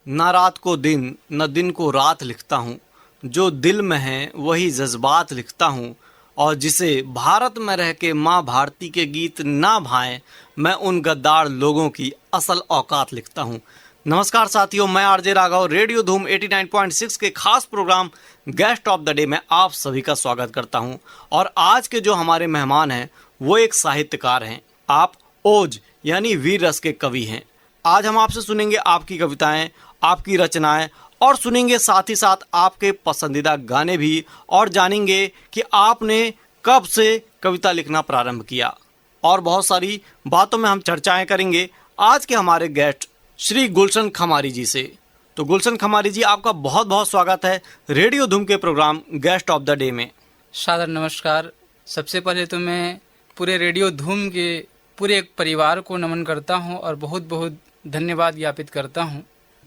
ना रात को दिन न दिन को रात लिखता हूँ, जो दिल में है वही जज्बात लिखता हूँ, और जिसे भारत में रह के माँ भारती के गीत ना भाएं, मैं उन गद्दार लोगों की असल औकात लिखता हूँ। नमस्कार साथियों, मैं आरजे राघव रेडियो धूम 89.6 के खास programme guest of the day में आप सभी का स्वागत करता हूं। और आज के जो हमारे मेहमान हैं वो एक साहित्यकार हैं। आप ओज यानी वीर रस के कवि हैं। आज हम आपसे सुनेंगे आपकी कविताएं, आपकी रचनाएं, और सुनेंगे साथ ही साथ आपके पसंदीदा गाने भी, और जानेंगे कि आपने कब से कविता लिखना प्रारंभ किया, और बहुत सारी बातों में हम चर्चाएं करेंगे आज के हमारे गेस्ट श्री गुलशन खमारी जी से। तो गुलशन खमारी जी, आपका बहुत बहुत स्वागत है रेडियो धूम के programme guest of the day में। सादर नमस्कार। सबसे पहले तो मैं पूरे रेडियो धूम के पूरे एक परिवार को नमन करता हूं और बहुत बहुत धन्यवाद ज्ञापित करता हूं।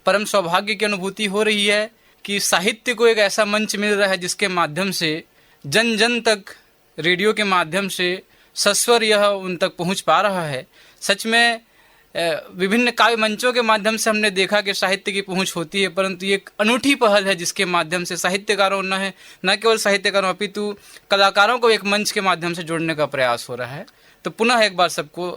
परम सौभाग्य की अनुभूति हो रही है कि साहित्य को एक ऐसा मंच मिल रहा है जिसके माध्यम से जन जन तक रेडियो के माध्यम से सस्वर यह उन तक पहुंच पा रहा है। सच में विभिन्न काव्य मंचों के माध्यम से हमने देखा कि साहित्य की पहुंच होती है, परंतु ये एक अनूठी पहल है जिसके माध्यम से साहित्यकारों न केवल साहित्यकारों अपितु कलाकारों को एक मंच के माध्यम से जोड़ने का प्रयास हो रहा है। तो पुनः एक बार सबको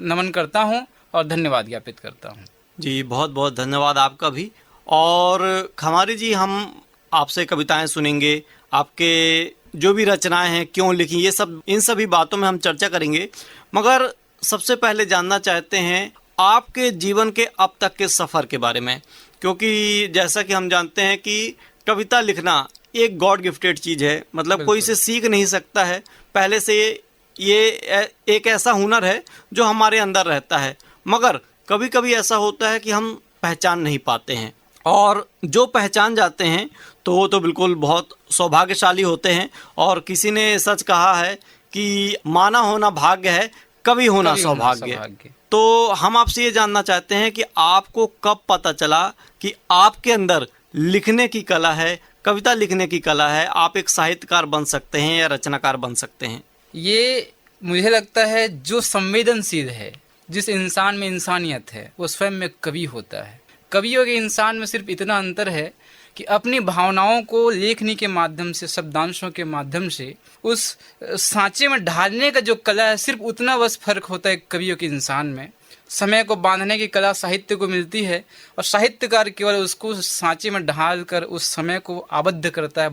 नमन करता हूं और धन्यवाद ज्ञापित करता हूं। जी, बहुत बहुत धन्यवाद आपका भी। और खमारी जी, हम आपसे कविताएं सुनेंगे, आपके जो भी रचनाएं हैं, क्यों लिखी, ये सब, इन सभी बातों में हम चर्चा करेंगे। मगर सबसे पहले जानना चाहते हैं आपके जीवन के अब तक के सफ़र के बारे में, क्योंकि जैसा कि हम जानते हैं कि कविता लिखना एक गॉड गिफ्टेड चीज़ है। मतलब कोई इसे सीख नहीं सकता है, पहले से ये एक ऐसा हुनर है जो हमारे अंदर रहता है। मगर कभी कभी ऐसा होता है कि हम पहचान नहीं पाते हैं, और जो पहचान जाते हैं तो वो तो बिल्कुल बहुत सौभाग्यशाली होते हैं। और किसी ने सच कहा है कि माना होना भाग्य है, कवि होना सौभाग्य। तो हम आपसे ये जानना चाहते हैं कि आपको कब पता चला कि आपके अंदर लिखने की कला है, कविता लिखने की कला है, आप एक साहित्यकार बन सकते हैं या रचनाकार बन सकते हैं। ये मुझे लगता है जो संवेदनशील है, जिस इंसान में इंसानियत है, वो स्वयं में कवि होता है। कवियों के इंसान में सिर्फ इतना अंतर है कि अपनी भावनाओं को लेखनी के माध्यम से, शब्दांशों के माध्यम से उस सांचे में ढालने का जो कला है, सिर्फ उतना बस फर्क होता है कवियों के इंसान में। समय को बांधने की कला साहित्य को मिलती है, और साहित्यकार केवल उसको सांचे में ढाल कर उस समय को आबद्ध करता है,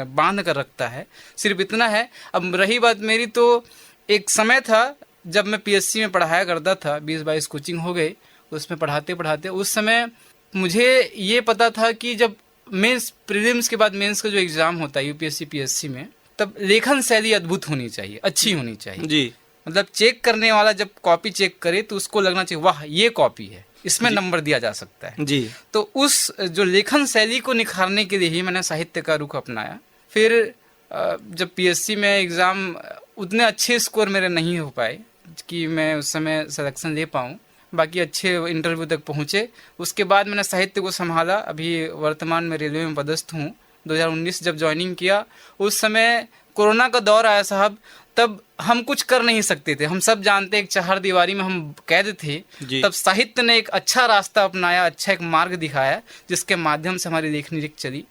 बांध कर रखता है। सिर्फ इतना है। अब रही बात मेरी, तो एक समय था जब मैं पीएससी में पढ़ाया करता था, 20-22 कोचिंग हो गई उसमें पढ़ाते पढ़ाते। उस समय मुझे ये पता था कि जब मेंस, प्रीलिम्स के बाद मेंस का जो एग्ज़ाम होता है यूपीएससी पीएससी में, तब लेखन शैली अद्भुत होनी चाहिए, अच्छी होनी चाहिए जी। मतलब चेक करने वाला जब कॉपी चेक करे तो उसको लगना चाहिए वाह ये कॉपी है, इसमें नंबर दिया जा सकता है जी। तो उस जो लेखन शैली को निखारने के लिए ही मैंने साहित्य का रुख अपनाया। फिर जब पीएससी में एग्ज़ाम, उतने अच्छे स्कोर मेरे नहीं हो पाए कि मैं उस समय सिलेक्शन ले पाऊँ, बाकी अच्छे इंटरव्यू तक पहुँचे। उसके बाद मैंने साहित्य को संभाला। अभी वर्तमान में रेलवे में पदस्थ हूँ। 2019 जब ज्वाइनिंग किया, उस समय कोरोना का दौर आया साहब, तब हम कुछ कर नहीं सकते थे। हम सब जानते हैं एक चार दीवारी में हम कैद थे। तब साहित्य ने एक अच्छा रास्ता अपनाया, अच्छा एक मार्ग दिखाया, जिसके माध्यम से हमारी लेखनी चली।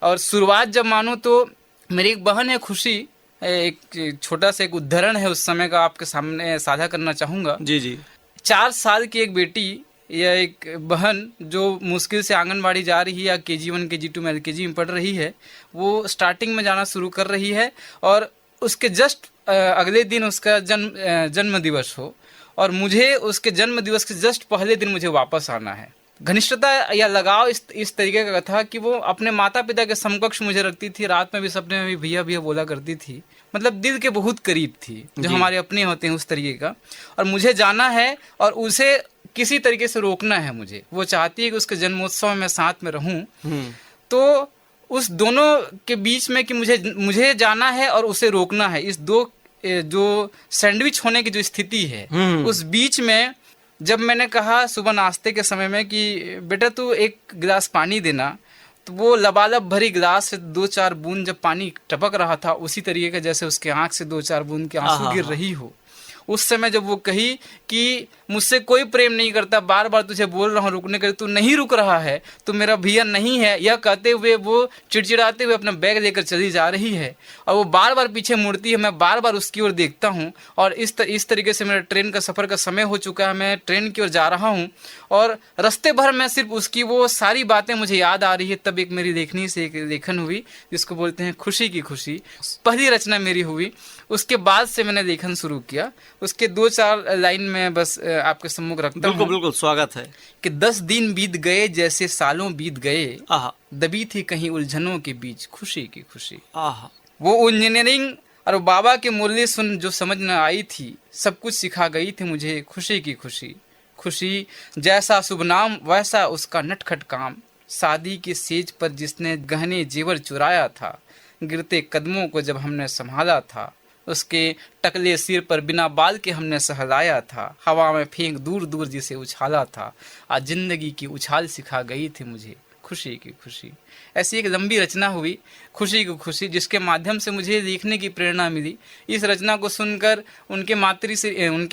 और शुरुआत जब मानो तो मेरी एक बहन है खुशी, एक छोटा सा एक उदाहरण है उस समय का आपके सामने साझा करना चाहूँगा। जी। 4 साल की एक बेटी या एक बहन जो मुश्किल से आंगनबाड़ी जा रही है, या KG1 KG2 में LKG में पढ़ रही है, वो स्टार्टिंग में जाना शुरू कर रही है, और उसके जस्ट अगले दिन उसका जन्म दिवस हो, और मुझे उसके जन्म दिवस के जस्ट पहले दिन मुझे वापस आना है। घनिष्ठता या लगाव इस तरीके का था कि वो अपने माता पिता के समकक्ष मुझे रखती थी। रात में भी, सपने में भी भैया भैया बोला करती थी। मतलब दिल के बहुत करीब थी, जो हमारे अपने होते हैं उस तरीके का। और मुझे जाना है और उसे किसी तरीके से रोकना है मुझे। वो चाहती है कि उसके जन्मोत्सव में मैं साथ में रहूं। तो उस दोनों के बीच में कि मुझे जाना है और उसे रोकना है, इस दो जो सैंडविच होने की जो स्थिति है, उस बीच में जब मैंने कहा सुबह नाश्ते के समय में कि बेटा तू एक गिलास पानी देना, तो वो लबालब भरी गिलास से 2-4 बूंद जब पानी टपक रहा था, उसी तरीके का जैसे उसके आंख से 2-4 बूंद के आंसू गिर रही हो। उस समय जब वो कही कि मुझसे कोई प्रेम नहीं करता, बार बार तुझे बोल रहा हूँ रुकने के लिए, तू नहीं रुक रहा है, तू मेरा भैया नहीं है, यह कहते हुए वो चिड़चिड़ाते हुए अपना बैग लेकर चली जा रही है और वो बार बार पीछे मुड़ती है। मैं बार बार उसकी ओर देखता हूँ और इस तरीके से मेरा ट्रेन का सफ़र का समय हो चुका है। मैं ट्रेन की ओर जा रहा हूँ और रास्ते भर मैं सिर्फ उसकी वो सारी बातें मुझे याद आ रही है। तब एक मेरी लेखनी से एक लेखन हुई जिसको बोलते हैं खुशी की खुशी, पहली रचना मेरी हुई। उसके बाद से मैंने लेखन शुरू किया। उसके 2-4 लाइन में बस आपके सम्मुख रखता हूँ। बिल्कुल बिल्कुल, स्वागत है। कि 10 दिन बीत गए जैसे सालों बीत गए, आहा दबी थी कहीं उलझनों के बीच खुशी की खुशी। आहा, वो इंजीनियरिंग और बाबा के मूल्य सुन जो समझ न आई थी, सब कुछ सिखा गई थी मुझे खुशी की खुशी। खुशी जैसा शुभ नाम वैसा उसका नटखट काम, शादी के सेज पर जिसने गहने जेवर चुराया था, गिरते कदमों को जब हमने संभाला था, उसके टकले सिर पर बिना बाल के हमने सहलाया था, हवा में फेंक दूर दूर जिसे उछाला था, आज जिंदगी की उछाल सिखा गई थी मुझे खुशी की खुशी। ऐसी एक लंबी रचना हुई खुशी की खुशी, जिसके माध्यम से मुझे लिखने की प्रेरणा मिली। इस रचना को सुनकर उनके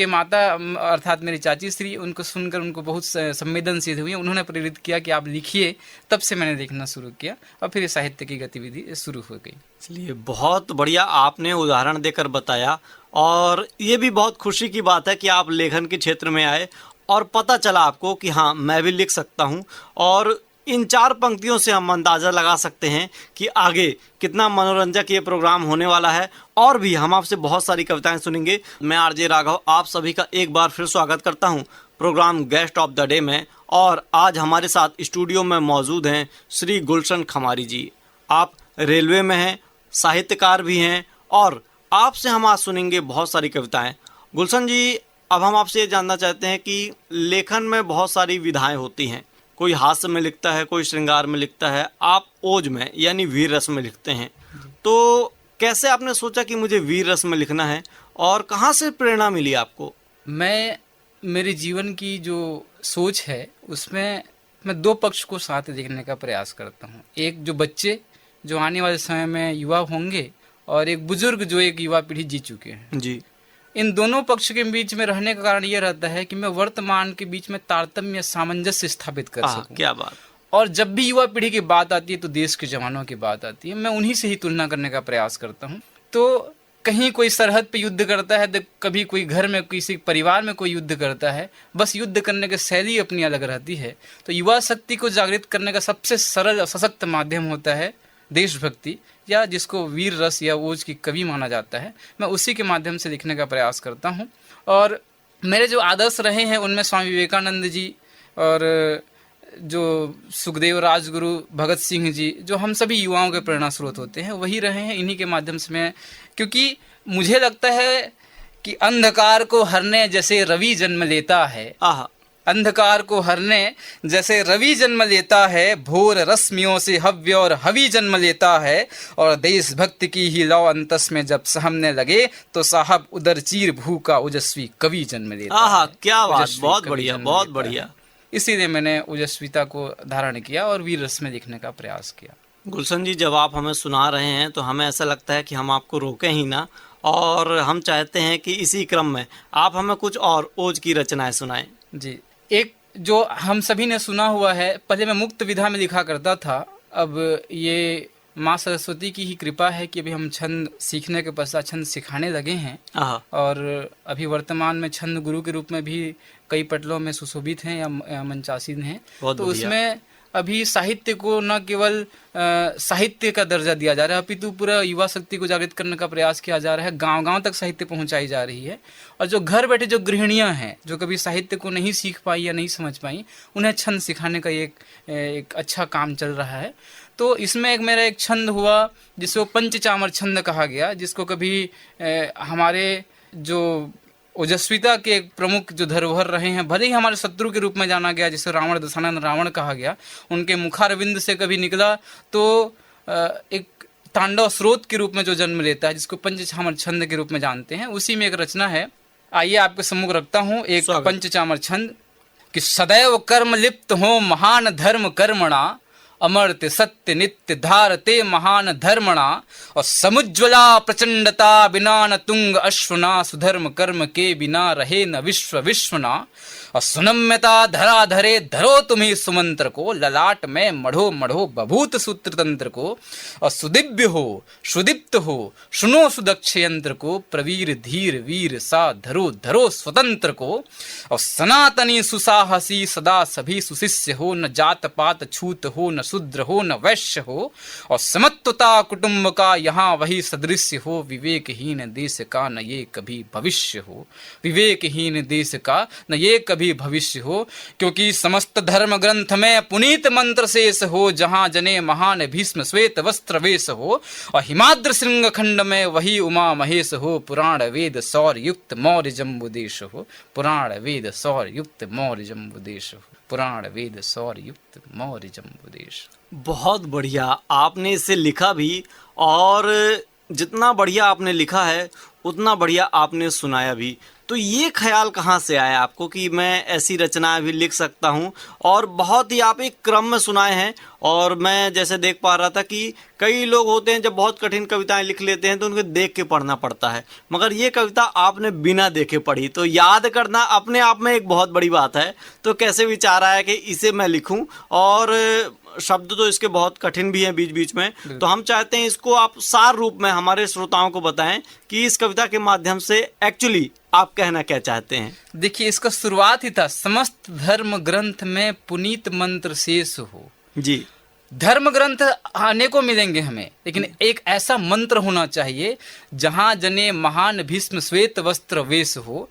माता अर्थात मेरी चाची श्री, उनको सुनकर उनको बहुत संवेदनशील हुई। उन्होंने प्रेरित किया कि आप लिखिए। तब से मैंने लिखना शुरू किया और फिर साहित्य की गतिविधि शुरू हो गई। चलिए, बहुत बढ़िया आपने उदाहरण देकर बताया और ये भी बहुत खुशी की बात है कि आप लेखन के क्षेत्र में आए और पता चला आपको कि हाँ, मैं भी लिख सकता हूँ। और इन 4 पंक्तियों से हम अंदाज़ा लगा सकते हैं कि आगे कितना मनोरंजक ये प्रोग्राम होने वाला है और भी हम आपसे बहुत सारी कविताएं सुनेंगे। मैं आरजे राघव आप सभी का एक बार फिर स्वागत करता हूं programme guest of the day में। और आज हमारे साथ स्टूडियो में मौजूद हैं श्री गुलशन खमारी जी। आप रेलवे में हैं, साहित्यकार भी हैं और आपसे हम आज सुनेंगे बहुत सारी कविताएँ। गुलशन जी, अब हम आपसे ये जानना चाहते हैं कि लेखन में बहुत सारी विधाएँ होती हैं। कोई हास्य में लिखता है, कोई श्रृंगार में लिखता है, आप ओज में यानी वीर रस में लिखते हैं। तो कैसे आपने सोचा कि मुझे वीर रस में लिखना है और कहाँ से प्रेरणा मिली आपको? मेरे जीवन की जो सोच है उसमें मैं 2 पक्ष को साथ देखने का प्रयास करता हूँ। एक जो बच्चे जो आने वाले समय में युवा होंगे और एक बुजुर्ग जो एक युवा पीढ़ी जी चुके हैं जी। इन दोनों पक्ष के बीच में रहने का कारण ये रहता है कि मैं वर्तमान के बीच में तारतम्य सामंजस्य स्थापित कर सकूं। क्या बात। और जब भी युवा पीढ़ी की बात आती है तो देश के जवानों की बात आती है, मैं उन्हीं से ही तुलना करने का प्रयास करता हूं। तो कहीं कोई सरहद पे युद्ध करता है, तो कभी कोई घर में किसी परिवार में कोई युद्ध करता है, बस युद्ध करने की शैली अपनी अलग रहती है। तो युवा शक्ति को जागृत करने का सबसे सरल और सशक्त माध्यम होता है देशभक्ति, या जिसको वीर रस या ओज की कवि माना जाता है। मैं उसी के माध्यम से लिखने का प्रयास करता हूँ। और मेरे जो आदर्श रहे हैं उनमें स्वामी विवेकानंद जी और जो सुखदेव राजगुरु, भगत सिंह जी, जो हम सभी युवाओं के प्रेरणा स्रोत होते हैं, वही रहे हैं। इन्हीं के माध्यम से मैं, क्योंकि मुझे लगता है कि अंधकार को हरने जैसे रवि जन्म लेता है, अंधकार को हरने जैसे रवि जन्म लेता है, भोर रश्मियों से हव्य और हवि जन्म लेता है, और देशभक्ति की ही लौ अंतस में जब सहमने लगे तो साहब उदर चीर भू का ओजस्वी कवि जन्म लेता है। क्या बात, बहुत बढ़िया, बहुत बढ़िया। इसीलिए मैंने ओजस्विता को धारण किया और वीर रस में लिखने का प्रयास किया। गुलशन जी, जब आप हमें सुना रहे हैं तो हमें ऐसा लगता है कि हम आपको रोकें ही ना, और हम चाहते हैं कि इसी क्रम में आप हमें कुछ और ओज की रचनाएं सुनाएं। जी, एक जो हम सभी ने सुना हुआ है, पहले मैं मुक्त विधा में लिखा करता था, अब ये माँ सरस्वती की ही कृपा है कि अभी हम छंद सीखने के पश्चात छंद सिखाने लगे हैं, और अभी वर्तमान में छंद गुरु के रूप में भी कई पटलों में सुशोभित हैं या मंचासीन हैं। तो उसमें अभी साहित्य को न केवल साहित्य का दर्जा दिया जा रहा है, अपितु पूरा युवा शक्ति को जागृत करने का प्रयास किया जा रहा है। गांव-गांव तक साहित्य पहुंचाई जा रही है, और जो घर बैठे जो गृहिणियां हैं, जो कभी साहित्य को नहीं सीख पाई या नहीं समझ पाई, उन्हें छंद सिखाने का एक अच्छा काम चल रहा है। तो इसमें मेरा एक छंद हुआ जिसको पंचचामर छंद कहा गया, जिसको कभी हमारे जो ओजस्विता के एक प्रमुख जो धरोहर रहे हैं, भले ही हमारे शत्रु के रूप में जाना गया, जिसे रावण दशानन रावण कहा गया, उनके मुखारविंद से कभी निकला तो एक तांडव स्रोत के रूप में जो जन्म लेता है, जिसको पंचचामर छंद के रूप में जानते हैं, उसी में एक रचना है। आइए आपके सम्मुख रखता हूँ एक पंचचामर छंद कि सदैव कर्म लिप्त हो महान धर्म कर्मणा, अमर्त्य सत्य नित्य धारते महान धर्मणा और समुज्ज्वला प्रचंडता बिना न तुंग अश्वना सुधर्म कर्म के बिना रहे न विश्व विश्वना और सुनम्यता धरा धरे धरो तुम्ही सुमंत्र को ललाट में मढ़ो मढ़ो बभूत सूत्र तंत्र को और सुदिव्य हो सुदीप्त हो सुनो सुदक्ष यंत्र को प्रवीर धीर वीर सा धरो धरो स्वतंत्र को और सनातनी सुसाहसी सदा सभी सुशिष्य हो न जात पात छूत हो न शूद्र हो न वैश्य हो और समत्वता कुटुंब का यहाँ वही सदृश्य हो विवेकहीन देश का न ये कभी भविष्य हो विवेकहीन देश का न ये कभी भविष्य हो क्योंकि समस्त धर्म ग्रंथ में पुनीत मंत्र शेष हो जहाँ जने महान भीष्म श्वेत वस्त्र वेश हो और हिमाद्र श्रृंग खंड में वही उमा महेश हो पुराण वेद सौर युक्त मौर्य जम्बुदेश हो पुराण वेद सौर युक्त मौर्य जम्बुदेश हो पुराण वेद सौर युक्त मौर्य जम्बुदेश। बहुत बढ़िया आपने इसे लिखा भी, और जितना बढ़िया आपने लिखा है उतना बढ़िया आपने सुनाया भी। तो ये ख्याल कहाँ से आया आपको कि मैं ऐसी रचनाएं भी लिख सकता हूँ? और बहुत ही आप एक क्रम में सुनाए हैं, और मैं जैसे देख पा रहा था कि कई लोग होते हैं जब बहुत कठिन कविताएं लिख लेते हैं तो उनको देख के पढ़ना पड़ता है, मगर ये कविता आपने बिना देखे पढ़ी, तो याद करना अपने आप में एक बहुत बड़ी बात है। तो कैसे विचार आया कि इसे मैं लिखूं? और शब्द तो इसके बहुत कठिन भी हैं बीच बीच में, तो हम चाहते हैं इसको आप सार रूप में हमारे श्रोताओं को बताएं कि इस कविता के माध्यम से एक्चुअली आप कहना क्या चाहते हैं। देखिए, इसका शुरुआत ही था समस्त धर्म ग्रंथ में पुनीत मंत्र शेष हो जी। धर्म ग्रंथ अनेकों मिलेंगे हमें, लेकिन एक ऐसा मंत्र होना चाहिए जहां जने महान भीष्म श्वेत वस्त्र वेश हो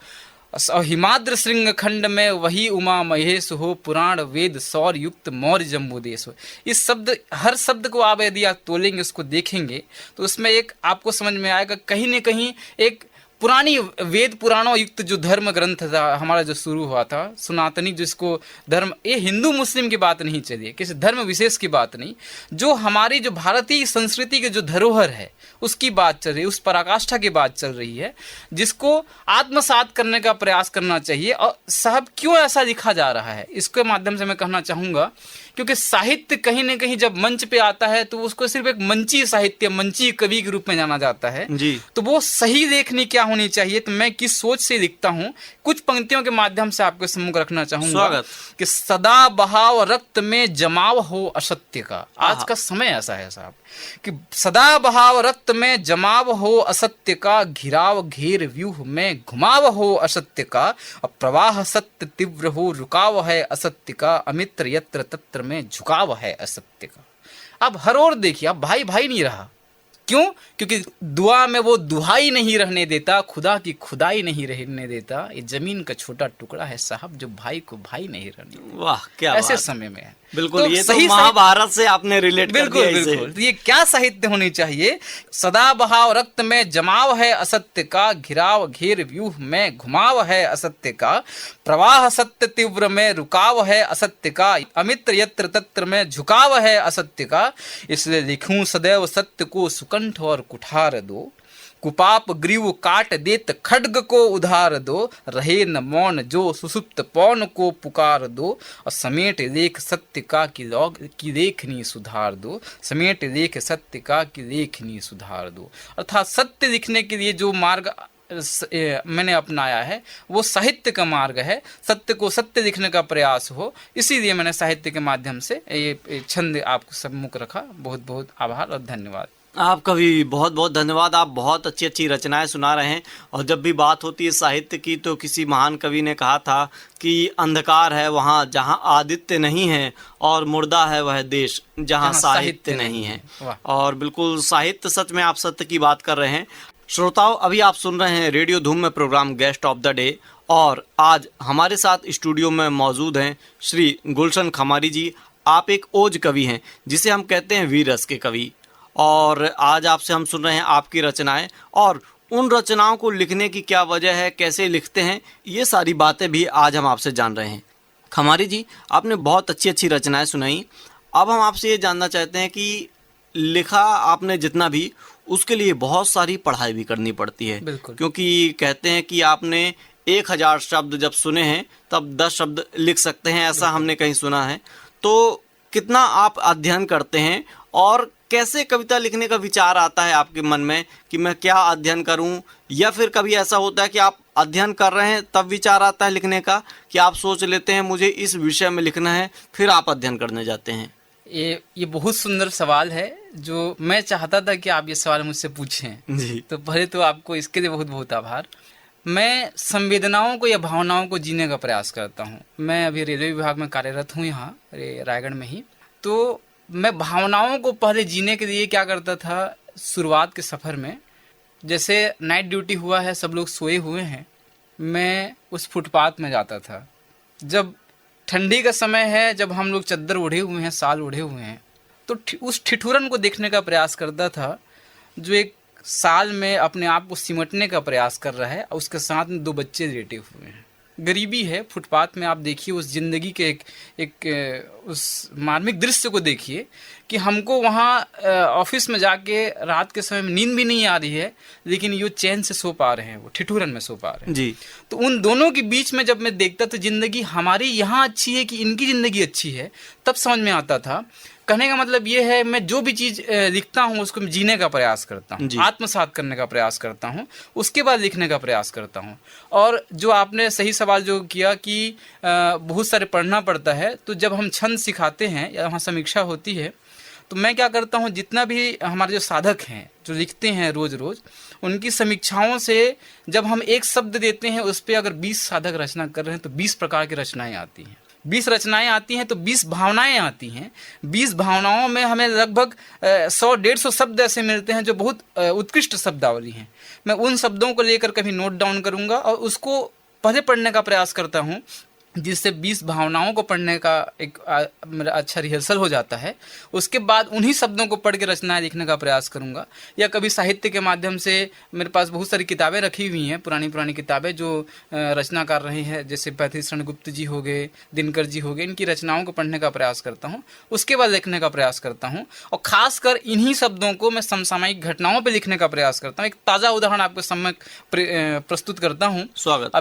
और हिमाद्र श्रृंग खंड में वही उमा महेश हो पुराण वेद सौर युक्त मौर्य जम्बुदेश हो। इस शब्द, हर शब्द को आप यदि आप तोलेंगे, उसको देखेंगे तो उसमें एक आपको समझ में आएगा कहीं न कहीं एक पुरानी वेद पुराणों युक्त जो धर्म ग्रंथ था हमारा, जो शुरू हुआ था सनातनी, जिसको धर्म, ये हिंदू मुस्लिम की बात नहीं चलिए, किसी धर्म विशेष की बात नहीं, जो हमारी जो भारतीय संस्कृति के जो धरोहर है उसकी बात चल रही है, उस पराकाष्ठा की बात चल रही है, जिसको आत्मसात करने का प्रयास करना चाहिए। और साहब क्यों ऐसा लिखा जा रहा है, इसके माध्यम से मैं कहना चाहूँगा, क्योंकि साहित्य कहीं न कहीं जब मंच पे आता है तो उसको सिर्फ एक मंची साहित्य, मंची कवि के रूप में जाना जाता है जी। तो वो सही लेखनी क्या होनी चाहिए, तो मैं किस सोच से लिखता हूँ, कुछ पंक्तियों के माध्यम से आपके सम्मुख रखना चाहूंगा कि सदा बहाव रक्त में जमाव हो असत्य का। आज का समय ऐसा है साहब कि सदा बहाव रक्त में जमाव हो असत्य का, घिराव घेर व्यूह में घुमाव हो असत्य का, और प्रवाह सत्य तीव्र हो रुकाव है असत्य का, अमित्र यत्र तत्र में झुकाव है असत्य का। अब हर ओर देखिए, अब भाई भाई नहीं रहा। क्यों? क्योंकि दुआ में वो दुहाई नहीं रहने देता, खुदा की खुदाई नहीं रहने देता। ये जमीन का छोटा टुकड़ा है साहब जो भाई को भाई नहीं रहने देता। वाह, क्या ऐसे बात। समय में है। बिल्कुल, तो ये सही तो महाभारत से आपने रिलेट कर दिया इसे। बिल्कुल, तो ये क्या साहित्य होनी चाहिए? सदा बहाव रक्त में जमाव है असत्य का, घिराव घेर व्यूह में घुमाव है असत्य का, प्रवाह सत्य तीव्र में रुकाव है असत्य का, अमित्र यत्र तत्र में झुकाव है असत्य का। इसलिए लिखूं सदैव सत्य को सुकंठ और कुठार दो, कुपाप ग्रीव काट देत खड्ग को उधार दो, रहे न मौन जो सुसुप्त पौन को पुकार दो, और समेट लेख सत्य का की लेखनी सुधार दो, समेट लेख सत्य का की लेखनी सुधार दो। अर्थात सत्य लिखने के लिए जो मार्ग मैंने अपनाया है वो साहित्य का मार्ग है, सत्य को सत्य लिखने का प्रयास हो, इसीलिए मैंने साहित्य के माध्यम से ये छंद आपको सम्मुख रखा। बहुत बहुत आभार और धन्यवाद। आपका भी बहुत बहुत धन्यवाद। आप बहुत अच्छी अच्छी रचनाएं सुना रहे हैं, और जब भी बात होती है साहित्य की तो किसी महान कवि ने कहा था कि अंधकार है वहाँ जहाँ आदित्य नहीं है, और मुर्दा है वह देश जहाँ साहित्य नहीं है। और बिल्कुल साहित्य, सच में आप सत्य की बात कर रहे हैं। श्रोताओं, अभी आप सुन रहे हैं रेडियो धूम में programme guest of the day, और आज हमारे साथ स्टूडियो में मौजूद हैं श्री गुलशन खमारी जी। आप एक ओज कवि हैं जिसे हम कहते हैं वीर रस के कवि, और आज आपसे हम सुन रहे हैं आपकी रचनाएं, और उन रचनाओं को लिखने की क्या वजह है, कैसे लिखते हैं, ये सारी बातें भी आज हम आपसे जान रहे हैं। खमारी जी, आपने बहुत अच्छी अच्छी रचनाएं सुनाई। अब हम आपसे ये जानना चाहते हैं कि लिखा आपने जितना भी, उसके लिए बहुत सारी पढ़ाई भी करनी पड़ती है, क्योंकि कहते हैं कि आपने 1000 शब्द जब सुने हैं तब 10 शब्द लिख सकते हैं, ऐसा हमने कहीं सुना है। तो कितना आप अध्ययन करते हैं और कैसे कविता लिखने का विचार आता है आपके मन में कि मैं क्या अध्ययन करूं, या फिर कभी ऐसा होता है कि आप अध्ययन कर रहे हैं तब विचार आता है लिखने का, कि आप सोच लेते हैं मुझे इस विषय में लिखना है, फिर आप अध्ययन करने जाते हैं? ये बहुत सुंदर सवाल है जो मैं चाहता था कि आप ये सवाल मुझसे पूछें। जी। तो पहले तो आपको इसके लिए बहुत बहुत आभार। मैं संवेदनाओं को या भावनाओं को जीने का प्रयास करता हूँ। मैं अभी रेलवे विभाग में कार्यरत हूँ यहाँ रायगढ़ में ही। तो मैं भावनाओं को पहले जीने के लिए क्या करता था, शुरुआत के सफ़र में जैसे नाइट ड्यूटी हुआ है, सब लोग सोए हुए हैं, मैं उस फुटपाथ में जाता था। जब ठंडी का समय है, जब हम लोग चद्दर ओढ़े हुए हैं, साल ओढ़े हुए हैं, तो उस ठिठुरन को देखने का प्रयास करता था जो एक साल में अपने आप को सिमटने का प्रयास कर रहा है और उसके साथ में 2 बच्चे लेटे हुए हैं। गरीबी है, फुटपाथ में आप देखिए उस ज़िंदगी के एक उस मार्मिक दृश्य को देखिए कि हमको वहाँ ऑफिस में जाके रात के समय में नींद भी नहीं आ रही है, लेकिन ये चैन से सो पा रहे हैं, वो ठिठुरन में सो पा रहे हैं जी। तो उन दोनों के बीच में जब मैं देखता तो ज़िंदगी हमारी यहाँ अच्छी है कि इनकी ज़िंदगी अच्छी है, तब समझ में आता था। कहने का मतलब ये है, मैं जो भी चीज़ लिखता हूँ उसको मैं जीने का प्रयास करता हूँ, आत्मसात करने का प्रयास करता हूँ, उसके बाद लिखने का प्रयास करता हूँ। और जो आपने सही सवाल जो किया कि बहुत सारे पढ़ना पड़ता है, तो जब हम छंद सिखाते हैं या वहाँ समीक्षा होती है, तो मैं क्या करता हूँ, जितना भी हमारे जो साधक हैं जो लिखते हैं रोज़ रोज़, उनकी समीक्षाओं से जब हम एक शब्द देते हैं उस पर अगर 20 साधक रचना कर रहे हैं तो 20 प्रकार की रचनाएं आती हैं। 20 रचनाएं आती हैं तो 20 भावनाएं आती हैं। 20 भावनाओं में हमें लगभग 100-150 शब्द ऐसे मिलते हैं जो बहुत उत्कृष्ट शब्दावली हैं। मैं उन शब्दों को लेकर कभी नोट डाउन करूँगा और उसको पहले पढ़ने का प्रयास करता हूँ, जिससे 20 भावनाओं को पढ़ने का एक मेरा अच्छा रिहर्सल हो जाता है। उसके बाद उन्हीं शब्दों को पढ़ के रचनाएं लिखने का प्रयास करूंगा। या कभी साहित्य के माध्यम से मेरे पास बहुत सारी किताबें रखी हुई हैं, पुरानी किताबें जो रचना कर रहे हैं, जैसे पैथीशरण गुप्त जी हो गए, दिनकर जी हो गए, इनकी रचनाओं को पढ़ने का प्रयास करता हूँ। उसके बाद लिखने का प्रयास करता हूँ और ख़ासकर इन्हीं शब्दों को मैं समसामयिक घटनाओं पर लिखने का प्रयास करता हूँ। एक ताज़ा उदाहरण आपके सामने प्रस्तुत करता हूँ। स्वागत।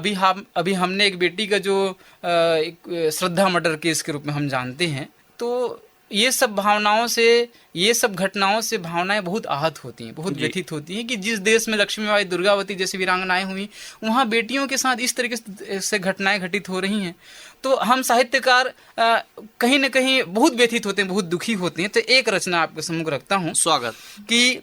अभी हमने एक बेटी का जो एक श्रद्धा मर्डर केस के रूप में हम जानते हैं, तो ये सब भावनाओं से, ये सब घटनाओं से भावनाएं बहुत आहत होती हैं, बहुत व्यथित होती हैं कि जिस देश में लक्ष्मीबाई, दुर्गावती जैसी वीरांगनाएं हुई, वहाँ बेटियों के साथ इस तरीके से घटनाएं घटित हो रही हैं। तो हम साहित्यकार कहीं न कहीं बहुत व्यथित होते हैं, बहुत दुखी होते हैं। तो एक रचना आपके सम्मुख रखता हूँ। स्वागत। कि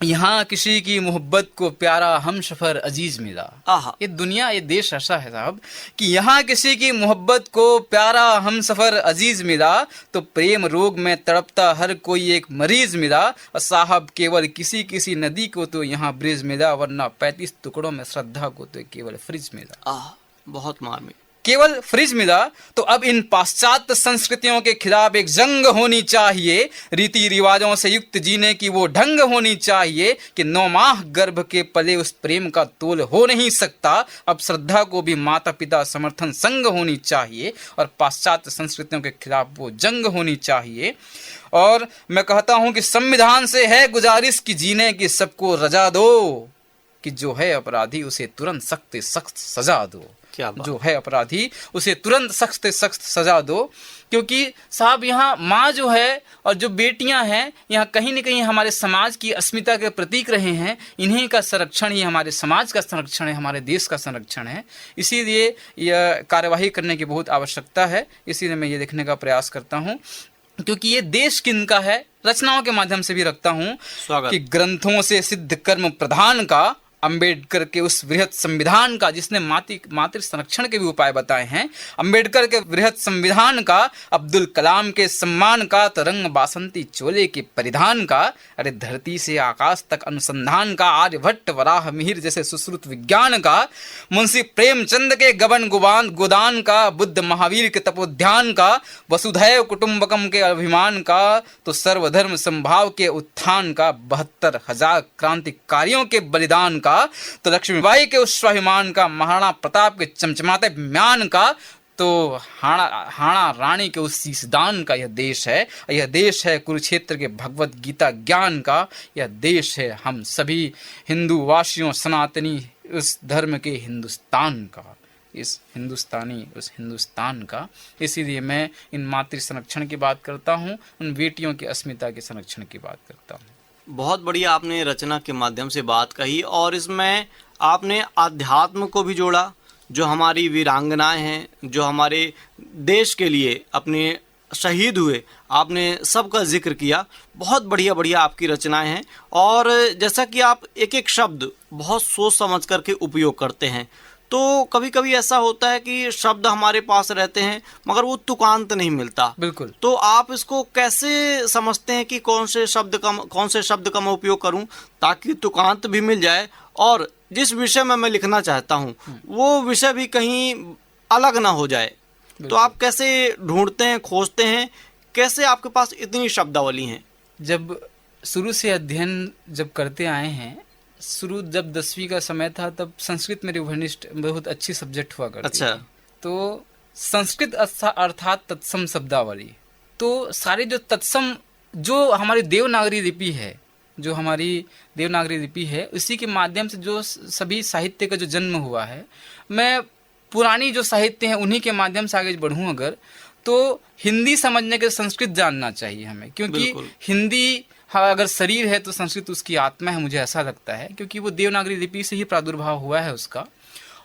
यहाँ किसी की मोहब्बत को प्यारा हम सफर अजीज मिला। ये दुनिया, ये देश ऐसा है साहब कि यहाँ किसी की मोहब्बत को प्यारा हम सफर अजीज मिला, तो प्रेम रोग में तड़पता हर कोई एक मरीज मिला। और साहब केवल किसी नदी को तो यहाँ ब्रिज मिला, वरना 35 टुकड़ों में श्रद्धा को तो केवल फ्रिज मिला। बहुत मार्मिक। केवल फ्रिज मिला। तो अब इन पाश्चात्य संस्कृतियों के खिलाफ एक जंग होनी चाहिए, रीति रिवाजों से युक्त जीने की वो ढंग होनी चाहिए कि 9 माह गर्भ के पले उस प्रेम का तोल हो नहीं सकता। अब श्रद्धा को भी माता पिता समर्थन संग होनी चाहिए और पाश्चात्य संस्कृतियों के खिलाफ वो जंग होनी चाहिए। और मैं कहता हूं कि संविधान से है गुजारिश की जीने की सबको रजा दो, कि जो है अपराधी उसे तुरंत सख्त सख्त सजा दो। जो है अपराधी उसे तुरंत सख्त सख्त सजा दो। क्योंकि साहब यहाँ माँ जो है और जो बेटियाँ हैं, यहाँ कहीं न कहीं हमारे समाज की अस्मिता के प्रतीक रहे हैं। इन्हीं का संरक्षण ही हमारे समाज का संरक्षण है, हमारे देश का संरक्षण है। इसीलिए यह कार्यवाही करने की बहुत आवश्यकता है। इसीलिए मैं ये देखने का प्रयास करता हूँ, क्योंकि ये देश किनका है, रचनाओं के माध्यम से भी रखता हूँ कि ग्रंथों से सिद्ध कर्म प्रधान का, अंबेडकर के उस बृहत संविधान का जिसने मातृ संरक्षण के भी उपाय बताए हैं, अंबेडकर के बृहत संविधान का, अब्दुल कलाम के सम्मान का, तरंग बासंती चोले के परिधान का, अरे धरती से आकाश तक अनुसंधान का, आर्यभट्ट वराह मिहिर जैसे सुश्रुत विज्ञान का, मुंशी प्रेमचंद के गबन गोदान का, बुद्ध महावीर के तपोध्यान का, वसुधैव कुटुंबकम के अभिमान का, तो सर्वधर्म संभाव के उत्थान का, 72,000 क्रांतिकारियों के बलिदान का, तो लक्ष्मीबाई के उस स्वाभिमान का, महाराणा प्रताप के चमचमाते म्यान का, तो हाड़ा रानी के उस शीशदान का यह देश है। यह देश है कुरुक्षेत्र के भगवत गीता ज्ञान का। यह देश है हम सभी हिंदू वासियों, सनातनी उस धर्म के हिंदुस्तान का। इस हिंदुस्तान का। इसीलिए मैं इन मातृ संरक्षण की बात करता हूँ, उन बेटियों की अस्मिता के संरक्षण की बात करता हूँ। बहुत बढ़िया आपने रचना के माध्यम से बात कही और इसमें आपने आध्यात्म को भी जोड़ा। जो हमारी वीरांगनाएं हैं, जो हमारे देश के लिए अपने शहीद हुए, आपने सबका जिक्र किया। बहुत बढ़िया बढ़िया आपकी रचनाएं हैं और जैसा कि आप एक एक शब्द बहुत सोच समझ करके उपयोग करते हैं, तो कभी कभी ऐसा होता है कि शब्द हमारे पास रहते हैं मगर वो तुकांत नहीं मिलता। बिल्कुल। तो आप इसको कैसे समझते हैं कि कौन से शब्द का मैं उपयोग करूं ताकि तुकांत भी मिल जाए और जिस विषय में मैं लिखना चाहता हूं वो विषय भी कहीं अलग ना हो जाए? तो आप कैसे ढूंढते हैं, खोजते हैं, कैसे आपके पास इतनी शब्दावली हैं? जब शुरू से अध्ययन जब करते आए हैं, जब 10वीं का समय था तब संस्कृत मेरी घनिष्ठ बहुत अच्छी सब्जेक्ट हुआ करती अच्छा। थी। तो संस्कृत अर्थात तत्सम शब्दावली, तो सारे जो तत्सम जो हमारी देवनागरी लिपि है उसी के माध्यम से जो सभी साहित्य का जो जन्म हुआ है, मैं पुरानी जो साहित्य हैं उन्हीं के माध्यम से आगे बढ़ूं अगर, तो हिंदी समझने के संस्कृत जानना चाहिए हमें, क्योंकि हिंदी अगर शरीर है तो संस्कृत उसकी आत्मा है, मुझे ऐसा लगता है, क्योंकि वो देवनागरी लिपि से ही प्रादुर्भाव हुआ है उसका।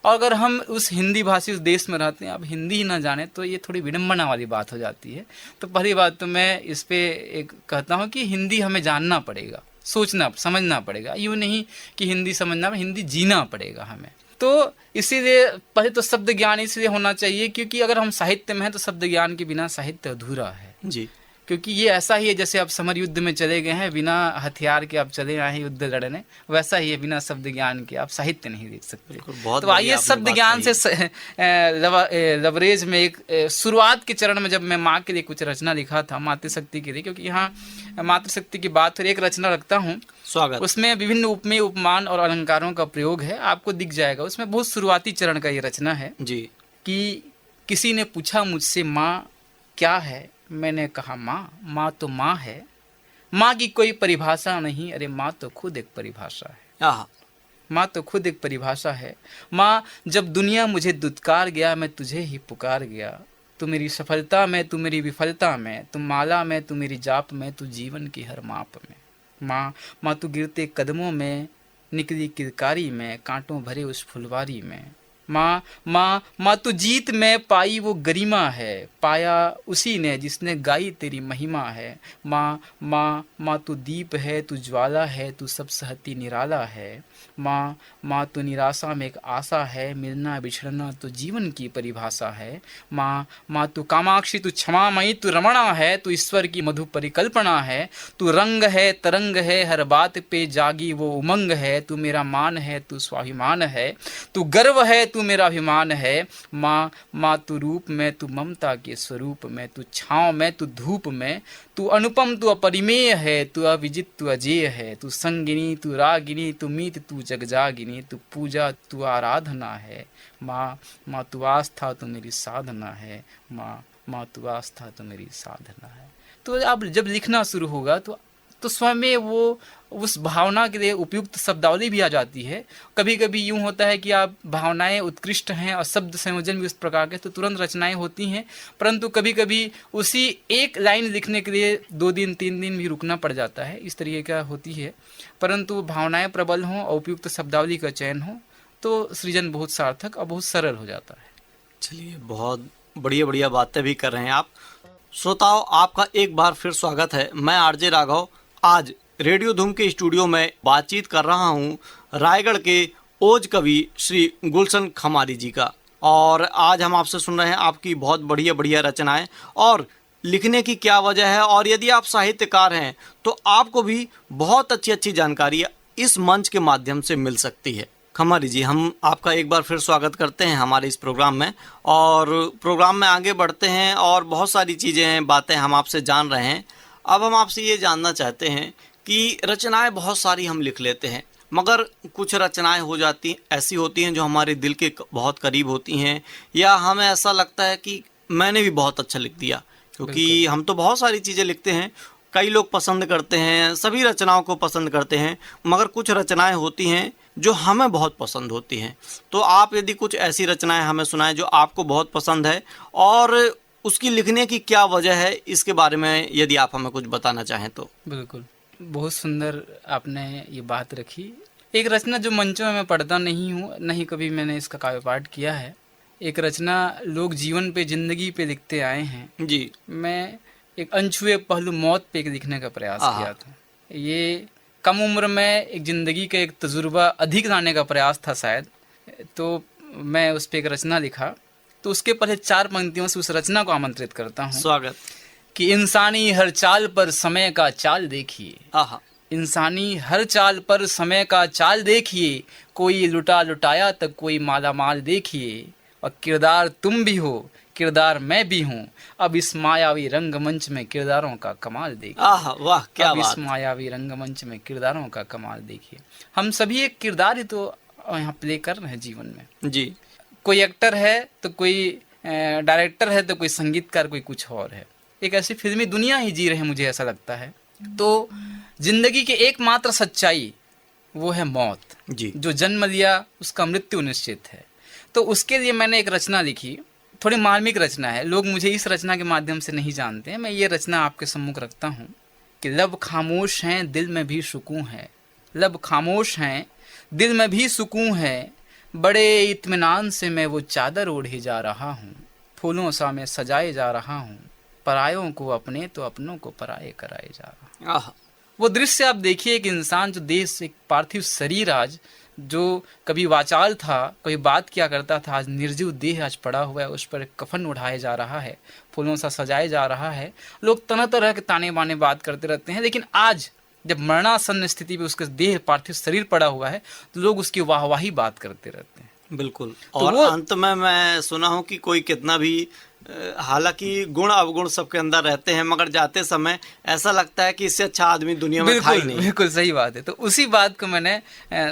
और अगर हम उस हिंदी भाषी उस देश में रहते हैं, अब हिंदी ही ना जाने तो ये थोड़ी विडम्बना वाली बात हो जाती है। तो पहली बात तो मैं इस पे एक कहता हूँ कि हिंदी हमें जानना पड़ेगा, सोचना समझना पड़ेगा, यूँ नहीं कि हिंदी समझना, हिंदी जीना पड़ेगा हमें। तो इसीलिए पहले तो शब्द ज्ञान इसलिए होना चाहिए क्योंकि अगर हम साहित्य में हैं तो शब्द ज्ञान के बिना साहित्य अधूरा है जी। क्योंकि ये ऐसा ही है जैसे आप समर युद्ध में चले गए हैं, बिना हथियार के आप चले आए हैं युद्ध लड़ने, वैसा ही है, बिना शब्द ज्ञान के आप साहित्य नहीं देख सकते। तो आइए शब्द ज्ञान से लवरेज में एक शुरुआत के चरण में जब मैं माँ के लिए कुछ रचना लिखा था, मातृशक्ति के लिए, क्योंकि यहाँ मातृशक्ति की बात हो, एक रचना रखता हूँ, स्वागत। उसमें विभिन्न उपमेय उपमान और अलंकारों का प्रयोग है, आपको दिख जाएगा। उसमें बहुत शुरुआती चरण का ये रचना है जी। कि किसी ने पूछा मुझसे माँ क्या है, मैंने कहा माँ तो माँ है, माँ की कोई परिभाषा नहीं, अरे माँ तो खुद एक परिभाषा है, माँ तो खुद एक परिभाषा है। माँ जब दुनिया मुझे दुत्कार गया, मैं तुझे ही पुकार गया, तू मेरी सफलता में, तू मेरी विफलता में, तू माला में, तू मेरी जाप में, तू जीवन की हर माप में। माँ तू गिरते कदमों में, निकली किरकारी में, कांटों भरे उस फुलवारी में। माँ तू जीत में पाई वो गरिमा है, पाया उसी ने जिसने गाई तेरी महिमा है। माँ तू दीप है, तू ज्वाला है, तू सब सहती निराला है। माँ तू निराशा में एक आशा है, मिलना बिछड़ना तो जीवन की परिभाषा है। माँ तू कामाक्षी, तू क्षमामयी, तू रमणा है, तू ईश्वर की मधु परिकल्पना है। तू रंग है, तरंग है, हर बात पे जागी वो उमंग है। तू मेरा मान है, तू स्वाभिमान है, तू गर्व है, तू मेरा अभिमान है। माँ तू रूप में, तू ममता के स्वरूप में, तू छाँव में, तू धूप में, तू अनुपम, तू अपरिमेय है, तू अविजित, तू अजेय है। तू संगिनी, तू रागिनी, तू मीत, तू जगजागिनी, तू पूजा, तू आराधना है। माँ तू आस्था, तू मेरी साधना है। माँ तू आस्था, तू मेरी साधना है। तो अब जब लिखना शुरू होगा तो स्वयं में वो उस भावना के लिए उपयुक्त शब्दावली भी आ जाती है। कभी कभी यूँ होता है कि आप भावनाएं उत्कृष्ट हैं और शब्द संयोजन भी उस प्रकार के, तो तुरंत रचनाएं होती हैं, परंतु कभी कभी उसी एक लाइन लिखने के लिए 2 दिन 3 दिन भी रुकना पड़ जाता है, इस तरीके का होती है। परंतु भावनाएं प्रबल हों और उपयुक्त शब्दावली का चयन हो तो सृजन बहुत सार्थक और बहुत सरल हो जाता है। चलिए, बहुत बढ़िया बढ़िया बातें भी कर रहे हैं आप। श्रोताओं, आपका एक बार फिर स्वागत है। मैं आरजे राघव आज रेडियो धूम के स्टूडियो में बातचीत कर रहा हूँ रायगढ़ के ओज कवि श्री गुलशन खमारी जी का, और आज हम आपसे सुन रहे हैं आपकी बहुत बढ़िया बढ़िया रचनाएं और लिखने की क्या वजह है। और यदि आप साहित्यकार हैं तो आपको भी बहुत अच्छी अच्छी जानकारी इस मंच के माध्यम से मिल सकती है। खमारी जी, हम आपका एक बार फिर स्वागत करते हैं हमारे इस प्रोग्राम में, और प्रोग्राम में आगे बढ़ते हैं और बहुत सारी चीज़ें बातें हम आपसे जान रहे हैं। अब हम आपसे ये जानना चाहते हैं कि रचनाएं बहुत सारी हम लिख लेते हैं, मगर कुछ रचनाएं हो जाती ऐसी होती हैं जो हमारे दिल के बहुत करीब होती हैं, या हमें ऐसा लगता है कि मैंने भी बहुत अच्छा लिख दिया, क्योंकि हम तो बहुत सारी चीज़ें लिखते हैं, कई लोग पसंद करते हैं, सभी रचनाओं को पसंद करते हैं, मगर कुछ रचनाएं होती हैं जो हमें बहुत पसंद होती हैं। तो आप यदि कुछ ऐसी रचनाएं हमें सुनाएं जो आपको बहुत पसंद है और उसकी लिखने की क्या वजह है, इसके बारे में यदि आप हमें कुछ बताना चाहें तो। बिल्कुल, बहुत सुंदर आपने ये बात रखी। एक रचना जो मंचों में मैं पढ़ता नहीं हूँ, नहीं कभी मैंने इसका काव्य पाठ किया है। एक रचना लोग जीवन पे, जिंदगी पे लिखते आए हैं। जी। मैं एक अनछुए पहलू मौत पे लिखने का प्रयास आहा। किया था। ये कम उम्र में एक ज़िंदगी का एक तजुर्बा अधिक लाने का प्रयास था शायद, तो मैं उस पर एक रचना लिखा। तो उसके पहले 4 पंक्तियों से उस रचना को आमंत्रित करता हूँ स्वागत। कि इंसानी हर चाल पर समय का चाल देखिए, आहा। इंसानी हर चाल पर समय का चाल देखिए, कोई लुटा लुटाया तो कोई माला माल देखिए, और किरदार तुम भी हो, किरदार मैं भी हूँ, अब इस मायावी रंगमंच में किरदारों का कमाल देखिए। आहा, वाह क्या अब इस बात। मायावी रंगमंच में किरदारों का कमाल देखिए। हम सभी एक किरदार ही तो यहाँ प्ले कर रहे हैं जीवन में। जी। कोई एक्टर है तो कोई डायरेक्टर है तो कोई संगीतकार, कोई कुछ और है। एक ऐसी फिल्मी दुनिया ही जी रहे हैं, मुझे ऐसा लगता है। तो जिंदगी की एकमात्र सच्चाई वो है मौत। जी। जो जन्म लिया उसका मृत्यु निश्चित है। तो उसके लिए मैंने एक रचना लिखी, थोड़ी मार्मिक रचना है। लोग मुझे इस रचना के माध्यम से नहीं जानते हैं। मैं ये रचना आपके सम्मुख रखता हूँ कि लब खामोश हैं, दिल में भी सुकून है। लब खामोश हैं, दिल में भी सुकून है, बड़े इत्मीनान से मैं वो चादर ओढ़े जा रहा हूँ, फूलों सा मैं सजाए जा रहा हूँ, परायों को अपने तो अपनों को पराये कराए जा रहा हूँ। आहा। वो दृश्य आप देखिए, एक इंसान जो देश, एक पार्थिव शरीर आज जो कभी वाचाल था, कभी बात किया करता था, आज निर्जीव देह आज पड़ा हुआ है, उस पर कफन उठाया जा रहा है, फूलों सा सजाया जा रहा है। लोग तरह तरह के ताने बाने बात करते रहते हैं, लेकिन आज जब मरणासन्न स्थिति पे उसके देह, पार्थिव शरीर पड़ा हुआ है, तो लोग उसकी वाहवाही बात करते रहते हैं। बिल्कुल। तो और वो अंत में मैं सुना हूँ कि कोई कितना भी हालांकि गुण अवगुण सबके अंदर रहते हैं, मगर जाते समय ऐसा लगता है कि इससे अच्छा आदमी दुनिया में था ही नहीं। बिल्कुल सही बात है। तो उसी बात को मैंने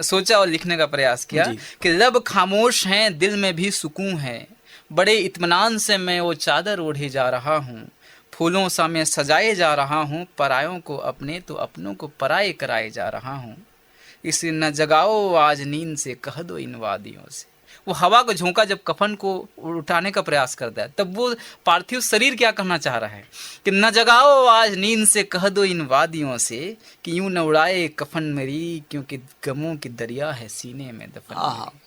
सोचा और लिखने का प्रयास किया कि लब खामोश हैं, दिल में भी सुकून है, बड़े इत्मीनान से मैं वो चादर ओढ़े जा रहा हूँ, फूलों सा मैं सजाए जा रहा हूँ, परायों को अपने तो अपनों को पराये कराए जा रहा हूँ, इसे न जगाओ आज नींद से, कह दो इन वादियों से। वो हवा को झोंका जब कफन को उठाने का प्रयास करता है, तब वो पार्थिव शरीर क्या कहना चाह रहा है कि न जगाओ आज नींद से, कह दो इन वादियों से कि यूं न उड़ाए कफन मेरी, क्योंकि गमों की दरिया है सीने में दफन मेरी।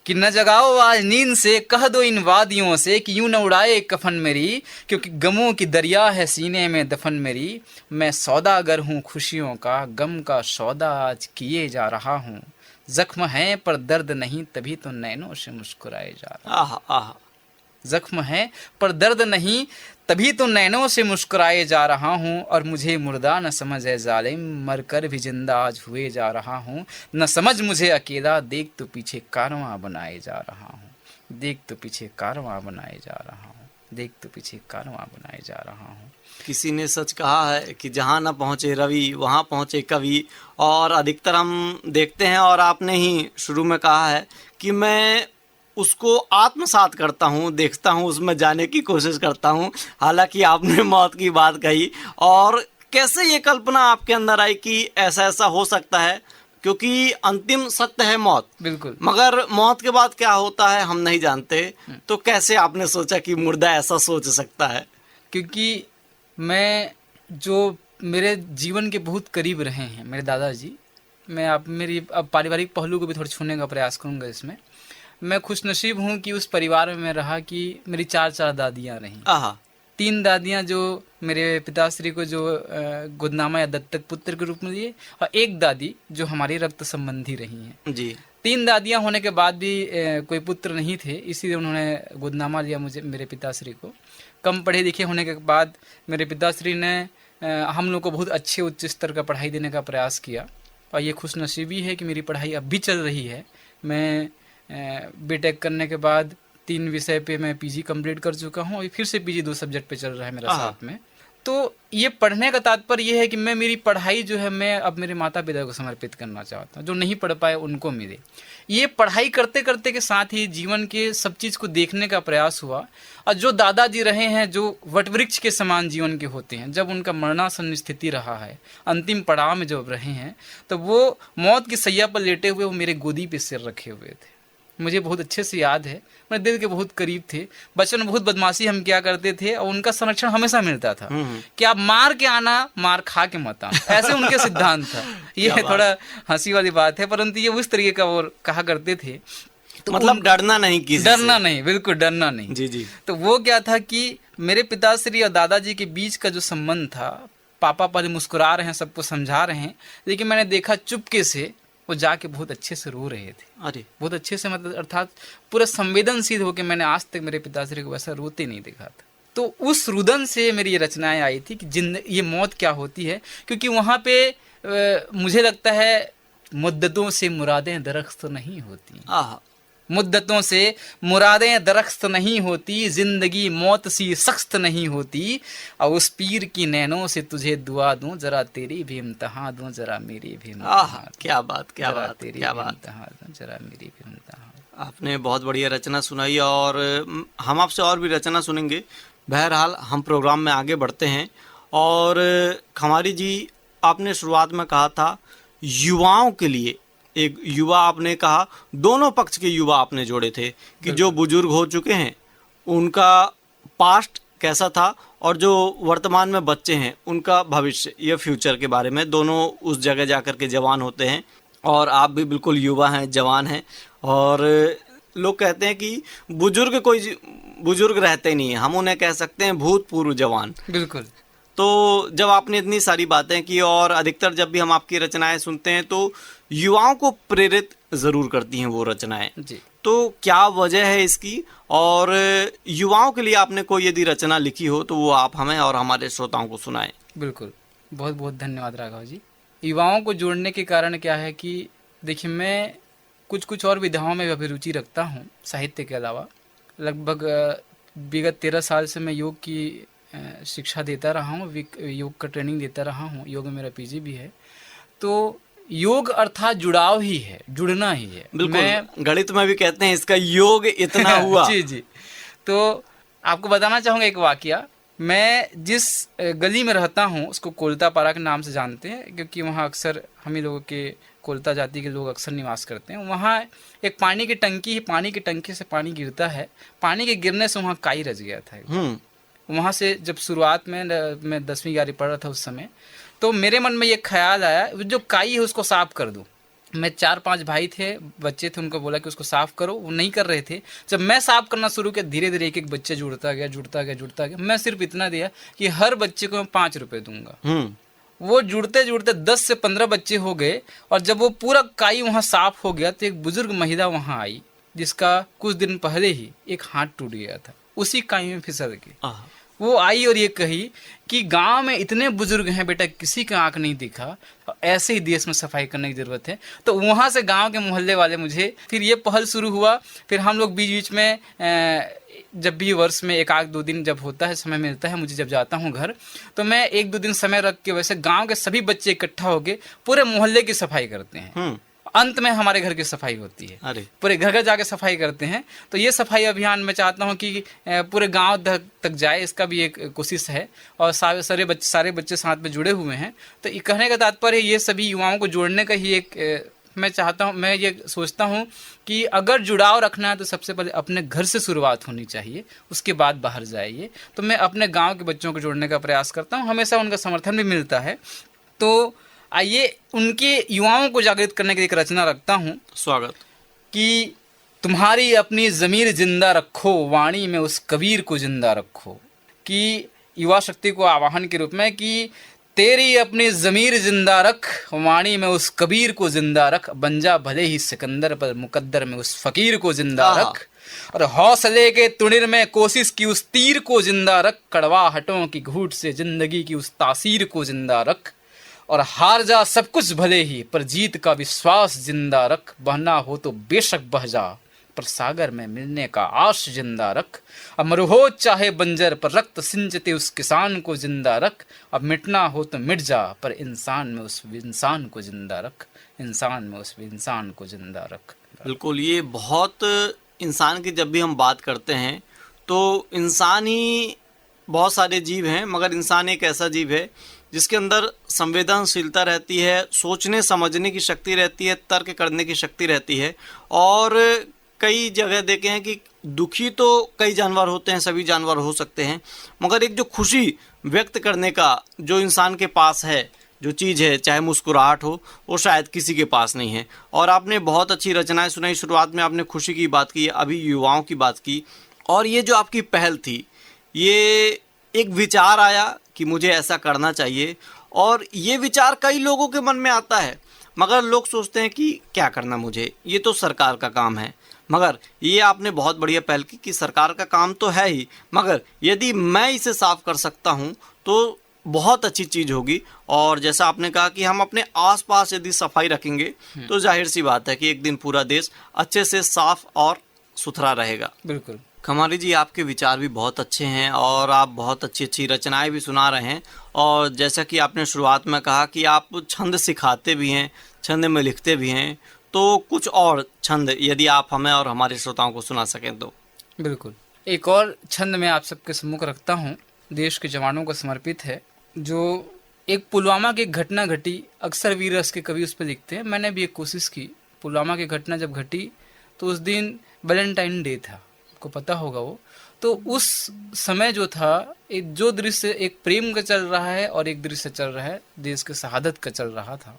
कि न जगाओ आज नींद से, कह दो इन वादियों से कि यूं न उड़ाए कफन मेरी, क्योंकि गमों की दरिया है सीने में दफन मेरी। मैं सौदागर हूँ खुशियों का, गम का सौदा आज किए जा रहा हूँ, जख्म है पर दर्द नहीं, तभी तो नैनों से मुस्कुराए जा रहा हूँ। आहा आहा। जख्म है पर दर्द नहीं, तभी तो नैनों से मुस्कुराए जा रहा हूँ, और मुझे मुर्दा न समझ है जालिम, मर कर भी जिंदा आज हुए जा रहा हूँ। न समझ मुझे अकेला, देख तो पीछे कारवां बनाए जा रहा हूँ, देख तो पीछे कारवां बनाए जा रहा हूँ, देख तो पीछे कारवां बनाए जा रहा हूँ। किसी ने सच कहा है कि जहाँ न पहुँचे रवि वहाँ पहुँचे कवि। और अधिकतर हम देखते हैं, और आपने ही शुरू में कहा है कि मैं उसको आत्मसात करता हूँ, देखता हूँ, उसमें जाने की कोशिश करता हूँ। हालांकि आपने मौत की बात कही, और कैसे ये कल्पना आपके अंदर आई कि ऐसा ऐसा हो सकता है, क्योंकि अंतिम सत्य है मौत। बिल्कुल। मगर मौत के बाद क्या होता है हम नहीं जानते। तो कैसे आपने सोचा कि मुर्दा ऐसा सोच सकता है? क्योंकि मैं जो मेरे जीवन के बहुत करीब रहे हैं मेरे दादाजी, मैं अब मेरी अब पारिवारिक पहलू को भी थोड़ा छूने का प्रयास करूंगा इसमें। मैं खुशनसीब हूँ कि उस परिवार में मैं रहा कि मेरी 4 दादियाँ रहीं। आहा। 3 दादियाँ जो मेरे पिताश्री को जो गोदनामा या दत्तक पुत्र के रूप में लिए, और 1 दादी जो हमारी रक्त संबंधी रही हैं। जी। 3 दादियाँ होने के बाद भी कोई पुत्र नहीं थे, इसीलिए उन्होंने गोदनामा लिया मुझे, मेरे पिताश्री को। कम पढ़े लिखे होने के बाद मेरे पिताश्री ने हम लोग को बहुत अच्छे उच्च स्तर का पढ़ाई देने का प्रयास किया, और ये खुशनसीबी है कि मेरी पढ़ाई अब भी चल रही है। मैं बीटेक करने के बाद 3 विषय पे मैं पीजी कंप्लीट कर चुका हूँ, और फिर से पीजी 2 सब्जेक्ट पे चल रहा है मेरा साथ में। तो ये पढ़ने का तात्पर्य ये है कि मैं मेरी पढ़ाई जो है मैं अब मेरे माता पिता को समर्पित करना चाहता हूँ, जो नहीं पढ़ पाए उनको मिले। ये पढ़ाई करते करते के साथ ही जीवन के सब चीज़ को देखने का प्रयास हुआ। और जो दादाजी रहे हैं, जो वटवृक्ष के समान जीवन के होते हैं, जब उनका मरणासन्न स्थिति रहा है, अंतिम पड़ाव में जब रहे हैं, तो वो मौत की सैया पर लेटे हुए वो मेरे गोदी पे सिर रखे हुए थे। मुझे बहुत अच्छे से याद है, मेरे दिल के बहुत करीब थे। बचपन में बहुत बदमाशी हम क्या करते थे और उनका संरक्षण हमेशा मिलता था कि आप मार के आना, मार खा के मत आना, ऐसे उनके सिद्धांत था। ये थोड़ा हंसी वाली बात है, परंतु ये उस तरीके का वो कहा करते थे। तो मतलब डरना नहीं, किसी डरना नहीं, बिल्कुल डरना नहीं। जी जी। तो वो क्या था कि मेरे पिताश्री और दादाजी के बीच का जो संबंध था, पापा पहले मुस्कुरा रहे हैं, सबको समझा रहे हैं, लेकिन मैंने देखा चुपके से वो जाके बहुत अच्छे से रो रहे थे। अरे बहुत अच्छे से, मतलब अर्थात पूरा संवेदनशील होकर मैंने आज तक मेरे पिताश्री को वैसा रोते नहीं देखा था। तो उस रुदन से मेरी ये रचनाएं आई थी कि ये मौत क्या होती है, क्योंकि वहाँ पे मुझे लगता है मुद्दतों से मुरादें दरख्त नहीं होती, मुद्दतों से मुरादें दरख्त नहीं होती, जिंदगी मौत सी सख्त नहीं होती, और उस पीर की नैनों से तुझे दुआ दूं, जरा तेरी भी इम्तिहान दूं, जरा मेरी भी इम्तिहान। क्या बात, क्या बात, तेरी क्या भी बात। इम्तिहान दूं, जरा मेरी भी इम्तिहान। आपने बहुत बढ़िया रचना सुनाई और हम आपसे और भी रचना सुनेंगे। बहरहाल हम प्रोग्राम में आगे बढ़ते हैं। और खमारी जी, आपने शुरुआत में कहा था युवाओं के लिए, एक युवा आपने कहा, दोनों पक्ष के युवा आपने जोड़े थे कि जो बुजुर्ग हो चुके हैं उनका पास्ट कैसा था और जो वर्तमान में बच्चे हैं उनका भविष्य, ये फ्यूचर के बारे में। दोनों उस जगह जाकर के जवान होते हैं और आप भी बिल्कुल युवा हैं, जवान हैं। और लोग कहते हैं कि बुजुर्ग कोई बुजुर्ग रहते नहीं हैं, हम उन्हें कह सकते हैं भूतपूर्व जवान। बिल्कुल। तो जब आपने इतनी सारी बातें की और अधिकतर जब भी हम आपकी रचनाएं सुनते हैं तो युवाओं को प्रेरित ज़रूर करती हैं वो रचनाएं जी। तो क्या वजह है इसकी, और युवाओं के लिए आपने कोई यदि रचना लिखी हो तो वो आप हमें और हमारे श्रोताओं को सुनाएं। बिल्कुल, बहुत बहुत धन्यवाद राघव जी। युवाओं को जोड़ने के कारण क्या है कि देखिए, मैं कुछ और विधाओं में अभिरुचि रखता हूँ साहित्य के अलावा। लगभग विगत 13 साल से मैं योग की शिक्षा देता रहा हूँ, योग का ट्रेनिंग देता रहा हूँ। योग में मेरा पीजी भी है। तो योग अर्थात जुड़ाव ही है, जुड़ना ही है। बिल्कुल, गणित में भी कहते हैं इसका योग इतना हुआ। जी जी। तो आपको बताना चाहूँगा एक वाकया। मैं जिस गली में रहता हूँ उसको कोलता पारा के नाम से जानते हैं, क्योंकि वहाँ अक्सर हम ही लोगों के कोलता जाति के लोग अक्सर निवास करते हैं। वहाँ एक पानी की टंकी है, पानी की टंकी से पानी गिरता है। पानी के गिरने से वहाँ काई रच गया था। वहाँ से जब शुरुआत में मैं 10वीं 11वीं पढ़ रहा था उस समय, तो मेरे मन में ये ख्याल आया जो काई है उसको साफ कर दूं। मैं 4-5 भाई थे, बच्चे थे, उनको बोला कि उसको साफ करो, वो नहीं कर रहे थे। जब मैं साफ करना शुरू किया, धीरे धीरे एक एक बच्चे जुड़ता गया। मैं सिर्फ इतना दिया कि हर बच्चे को मैं 5 रुपए दूंगा। वो जुड़ते जुड़ते 10 से 15 बच्चे हो गए। और जब वो पूरा काई वहाँ साफ हो गया तो एक बुजुर्ग महिला वहाँ आई, जिसका कुछ दिन पहले ही एक हाथ टूट गया था उसी काई में फिसल के। वो आई और ये कही कि गांव में इतने बुजुर्ग हैं बेटा, किसी का आंख नहीं दिखा, ऐसे ही देश में सफाई करने की जरूरत है। तो वहाँ से गांव के मोहल्ले वाले मुझे, फिर ये पहल शुरू हुआ। फिर हम लोग बीच बीच में जब भी वर्ष में 1-2 दिन जब होता है, समय मिलता है मुझे, जब जाता हूँ घर, तो मैं 1-2 दिन समय रख के वैसे गाँव के सभी बच्चे इकट्ठा होके पूरे मोहल्ले की सफाई करते हैं। अंत में हमारे घर की सफाई होती है। अरे पूरे घर घर जाके सफाई करते हैं। तो ये सफाई अभियान मैं चाहता हूँ कि पूरे गांव तक जाए, इसका भी एक कोशिश है। और सारे बच्चे साथ में जुड़े हुए हैं। तो ये कहने का तात्पर्य ये सभी युवाओं को जोड़ने का ही एक मैं चाहता हूँ। मैं ये सोचता हूँ कि अगर जुड़ाव रखना है तो सबसे पहले अपने घर से शुरुआत होनी चाहिए, उसके बाद बाहर जाइए। तो मैं अपने गाँव के बच्चों को जोड़ने का प्रयास करता हूँ, हमेशा उनका समर्थन भी मिलता है। तो आइए उनके युवाओं को जागृत करने की एक रचना रखता हूँ। स्वागत। कि तुम्हारी अपनी ज़मीर जिंदा रखो, वाणी में उस कबीर को जिंदा रखो। कि युवा शक्ति को आवाहन के रूप में कि तेरी अपनी ज़मीर जिंदा रख, वाणी में उस कबीर को जिंदा रख, बन जा भले ही सिकंदर पर मुकद्दर में उस फकीर को जिंदा रख, और हौसले के तुणिर में कोशिश की उस तीर को जिंदा रख, कड़वाहटों की घूट से जिंदगी की उस तासीर को जिंदा रख, और हार जा सब कुछ भले ही पर जीत का विश्वास जिंदा रख, बहना हो तो बेशक बह जा, पर सागर में मिलने का आश जिंदा रख। अमर हो चाहे बंजर पर रक्त सिंचते उस किसान को जिंदा रख। अब मिटना हो तो मिट जा पर इंसान में उस इंसान को जिंदा रख। इंसान में उस इंसान को जिंदा रख। बिल्कुल, ये बहुत इंसान की जब भी हम बात करते हैं तो इंसान ही, बहुत सारे जीव हैं मगर इंसान एक ऐसा जीव है जिसके अंदर संवेदनशीलता रहती है, सोचने समझने की शक्ति रहती है, तर्क करने की शक्ति रहती है। और कई जगह देखे हैं कि दुखी तो कई जानवर होते हैं, सभी जानवर हो सकते हैं, मगर एक जो खुशी व्यक्त करने का जो इंसान के पास है, जो चीज़ है, चाहे मुस्कुराहट हो, वो शायद किसी के पास नहीं है। और आपने बहुत अच्छी रचनाएं सुनाई। शुरुआत में आपने खुशी की बात की, अभी युवाओं की बात की, और ये जो आपकी पहल थी, ये एक विचार आया कि मुझे ऐसा करना चाहिए, और ये विचार कई लोगों के मन में आता है मगर लोग सोचते हैं कि क्या करना मुझे, ये तो सरकार का काम है। मगर ये आपने बहुत बढ़िया पहल की कि सरकार का काम तो है ही, मगर यदि मैं इसे साफ कर सकता हूँ तो बहुत अच्छी चीज़ होगी। और जैसा आपने कहा कि हम अपने आसपास यदि सफाई रखेंगे तो जाहिर सी बात है कि एक दिन पूरा देश अच्छे से साफ और सुथरा रहेगा। बिल्कुल। खमारी जी, आपके विचार भी बहुत अच्छे हैं और आप बहुत अच्छी अच्छी रचनाएं भी सुना रहे हैं। और जैसा कि आपने शुरुआत में कहा कि आप छंद सिखाते भी हैं, छंद में लिखते भी हैं, तो कुछ और छंद यदि आप हमें और हमारे श्रोताओं को सुना सकें तो। बिल्कुल। एक और छंद मैं आप सबके सम्मुख रखता हूँ, देश के जवानों को समर्पित है। जो एक पुलवामा की घटना घटी, अक्सर वीर रस के कवि उस पर लिखते हैं। मैंने भी एक कोशिश की। पुलवामा की घटना जब घटी तो उस दिन वैलेंटाइन डे था, आपको पता होगा वो। तो उस समय जो था, एक जो दृश्य एक प्रेम का चल रहा है और एक दृश्य चल रहा है देश के शहादत का चल रहा था।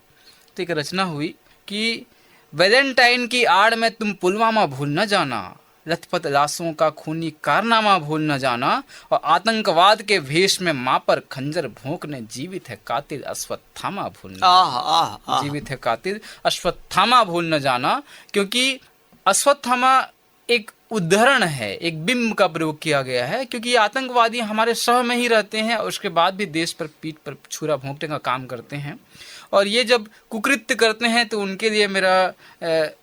तो एक रचना हुई कि वैलेंटाइन की आड़ में तुम पुलवामा भूल न जाना, लथपथ लाशों का खूनी कारनामा भूल न जाना, और आतंकवाद के भेष में मां पर खंजर भोंकने जीवित है कातिल अश्वत्थामा भूल न जाना। जीवित है कातिल अश्वत्थामा भूल न जाना। क्योंकि अश्वत्थामा एक उदाहरण है, एक बिंब का प्रयोग किया गया है। क्योंकि आतंकवादी हमारे शहर में ही रहते हैं और उसके बाद भी देश पर पीठ पर छुरा भोंकने का काम करते हैं। और ये जब कुकृत्य करते हैं तो उनके लिए मेरा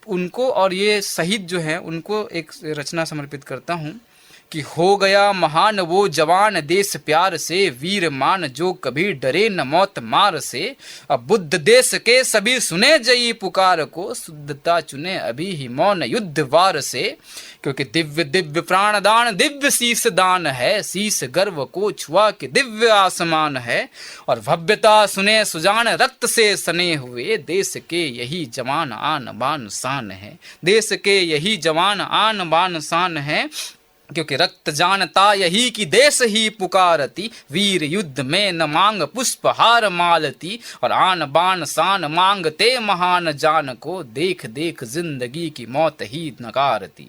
उनको और ये शहीद जो हैं उनको एक रचना समर्पित करता हूँ कि हो गया महान वो जवान देश प्यार से, वीर मान जो कभी डरे न मौत मार से। अब बुद्ध देश के सभी सुने जई पुकार को, शुद्धता चुने अभी ही मौन युद्ध वार से। क्योंकि दिव्य दिव्य प्राणदान दिव्य शीस दान है, शीस गर्व को छुआ के दिव्य आसमान है। और भव्यता सुने सुजान रक्त से सने हुए, देश के यही जवान आन बान शान है। देश के यही जवान आन बान शान है। क्योंकि रक्त जानता यही कि देश ही पुकारती, वीर युद्ध में न मांग पुष्पहार मालती। और आन बान शान मांगते महान जान को, देख देख जिंदगी की मौत ही नकारती।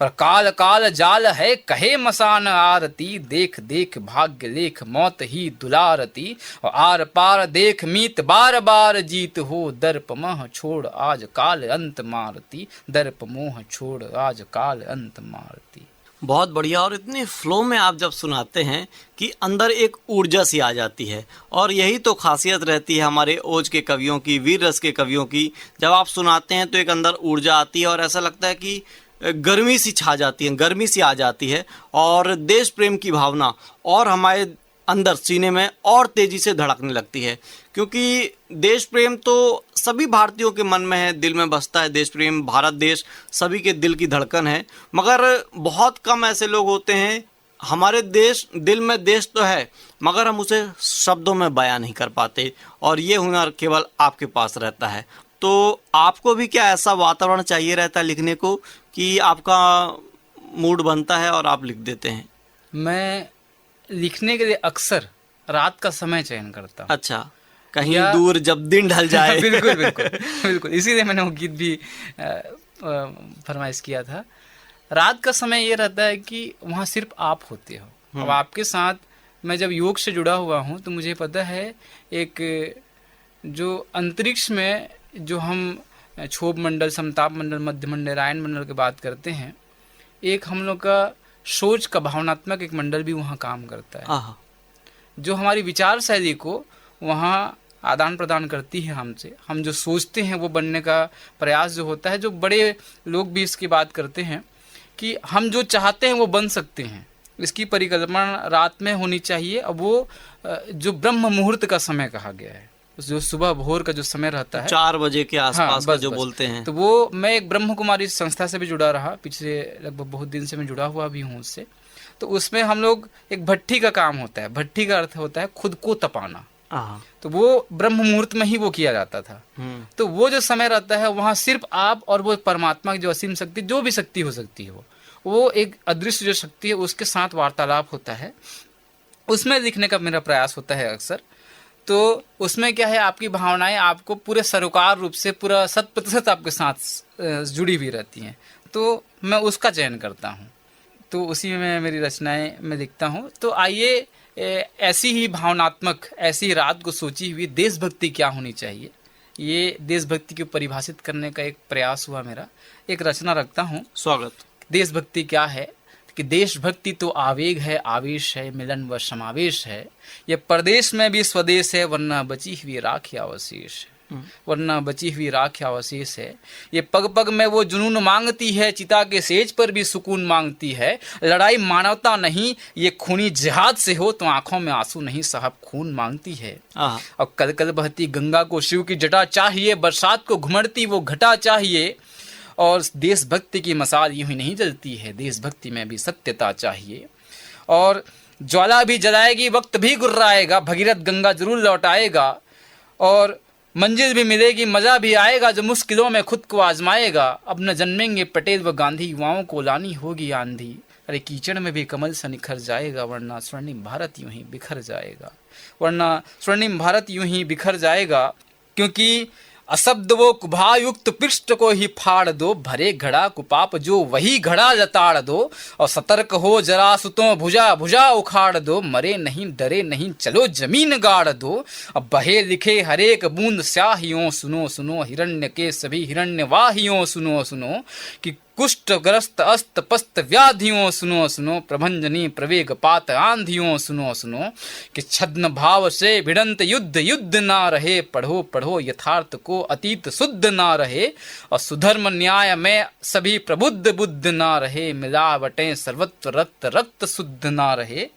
और काल काल जाल है कहे मसान आरती, देख देख भाग्य लेख मौत ही दुलारती। और आर पार देख मीत बार बार जीत हो, दर्प मोह छोड़ आज काल अंत मारती। दर्प मोह छोड़ आज काल अंत मारती। बहुत बढ़िया। और इतने फ्लो में आप जब सुनाते हैं कि अंदर एक ऊर्जा सी आ जाती है, और यही तो खासियत रहती है हमारे ओज के कवियों की, वीर रस के कवियों की। जब आप सुनाते हैं तो एक अंदर ऊर्जा आती है और ऐसा लगता है कि गर्मी सी छा जाती है, गर्मी सी आ जाती है, और देश प्रेम की भावना और हमारे अंदर सीने में और तेज़ी से धड़कने लगती है। क्योंकि देश प्रेम तो सभी भारतीयों के मन में है, दिल में बसता है देश प्रेम। भारत देश सभी के दिल की धड़कन है, मगर बहुत कम ऐसे लोग होते हैं। हमारे देश दिल में देश तो है मगर हम उसे शब्दों में बयां नहीं कर पाते, और ये हुनर केवल आपके पास रहता है। तो आपको भी क्या ऐसा वातावरण चाहिए रहता है लिखने को कि आपका मूड बनता है और आप लिख देते हैं? मैं लिखने के लिए अक्सर रात का समय चयन करता हूँ। अच्छा, कहीं दूर जब दिन ढल जाए। बिल्कुल बिल्कुल बिल्कुल, इसीलिए मैंने वो गीत भी फरमाइश किया था। रात का समय ये रहता है कि वहाँ सिर्फ आप होते हो। अब आपके साथ मैं जब योग से जुड़ा हुआ हूँ तो मुझे पता है एक जो अंतरिक्ष में जो हम क्षोभ मंडल, समताप मंडल, मध्य मंडल, रायन मंडल की बात करते हैं, एक हम लोग का सोच का भावनात्मक एक मंडल भी वहाँ काम करता है, जो हमारी विचार शैली को वहाँ आदान प्रदान करती है हमसे। हम जो सोचते हैं वो बनने का प्रयास जो होता है, जो बड़े लोग भी इसकी बात करते हैं कि हम जो चाहते हैं वो बन सकते हैं। इसकी परिकल्पना रात में होनी चाहिए। अब वो जो ब्रह्म मुहूर्त का समय कहा गया है, जो सुबह भोर का जो समय रहता है 4 बजे के आसपास का जो बस। बोलते हैं, तो वो मैं एक ब्रह्म कुमारी संस्था से भी जुड़ा रहा, पिछले लगभग बहुत दिन से मैं जुड़ा हुआ भी हूँ उससे। तो उसमें हम लोग एक भट्ठी का काम होता है। भट्ठी का अर्थ होता है खुद को तपाना। तो वो ब्रह्म मुहूर्त में ही वो किया जाता था। तो वो जो समय रहता है वहाँ सिर्फ आप और वो परमात्मा की जो असीम शक्ति, जो भी शक्ति हो सकती है, वो एक अदृश्य जो शक्ति है उसके साथ वार्तालाप होता है। उसमें लिखने का मेरा प्रयास होता है अक्सर। तो उसमें क्या है, आपकी भावनाएं आपको पूरे सरोकार रूप से पूरा 100% आपके साथ जुड़ी हुई रहती हैं। तो मैं उसका चयन करता हूँ, तो उसी में मेरी रचनाएं मैं लिखता हूँ। तो आइए ऐसी ही भावनात्मक, ऐसी रात को सोची हुई देशभक्ति क्या होनी चाहिए, ये देशभक्ति को परिभाषित करने का एक प्रयास हुआ मेरा। एक रचना रखता हूँ। स्वागत। देशभक्ति क्या है कि देशभक्ति तो आवेग है, आवेश है, मिलन व समावेश है। ये परदेश में भी स्वदेश है, वरना बची हुई राख या अवशेष है। वरना बची हुई राख या अवशेष है। ये पग पग में वो जुनून मांगती है, चिता के सेज पर भी सुकून मांगती है। लड़ाई मानवता नहीं, ये खूनी जिहाद से हो तो आंखों में आंसू नहीं साहब खून मांगती है। और कल कल बहती गंगा को शिव की जटा चाहिए, बरसात को घुमड़ती वो घटा चाहिए। और देशभक्ति की मसाल यूं ही नहीं जलती है, देशभक्ति में भी सत्यता चाहिए। और ज्वाला भी जलाएगी, वक्त भी गुर्राएगा, भगीरथ गंगा जरूर लौट आएगा। और मंजिल भी मिलेगी, मज़ा भी आएगा, जो मुश्किलों में खुद को आजमाएगा। अब न जन्मेंगे पटेल व गांधी, युवाओं को लानी होगी आंधी। अरे कीचड़ में भी कमल सा निखर जाएगा, वरना स्वर्णिम भारत यूं ही बिखर जाएगा। वरना स्वर्णिम भारत यूं ही बिखर जाएगा। क्योंकि अशब्द वो कुभायुक्त पृष्ठ को ही फाड़ दो, भरे घड़ा कुपाप जो वही घड़ा लताड़ दो। और सतर्क हो जरा सुतों भुजा भुजा उखाड़ दो, मरे नहीं डरे नहीं चलो जमीन गाड़ दो। अब बहे लिखे हरेक बूंद स्याहियों सुनो सुनो, हिरण्य के सभी हिरण्यवाहियों सुनो सुनो। कि कुष्ठग्रस्त अस्त पस्त व्याधियों सुनो सुनो, प्रभंजनी प्रवेग पात आंधियों सुनो सुनो। कि छद्म भाव से भिड़ंत युद्ध युद्ध ना रहे, पढ़ो पढ़ो यथार्थ को अतीत शुद्ध ना रहे। और सुधर्म न्याय में सभी प्रबुद्ध बुद्ध ना रहे, मिलावटें सर्वत्र रक्त रक्त शुद्ध ना रहे।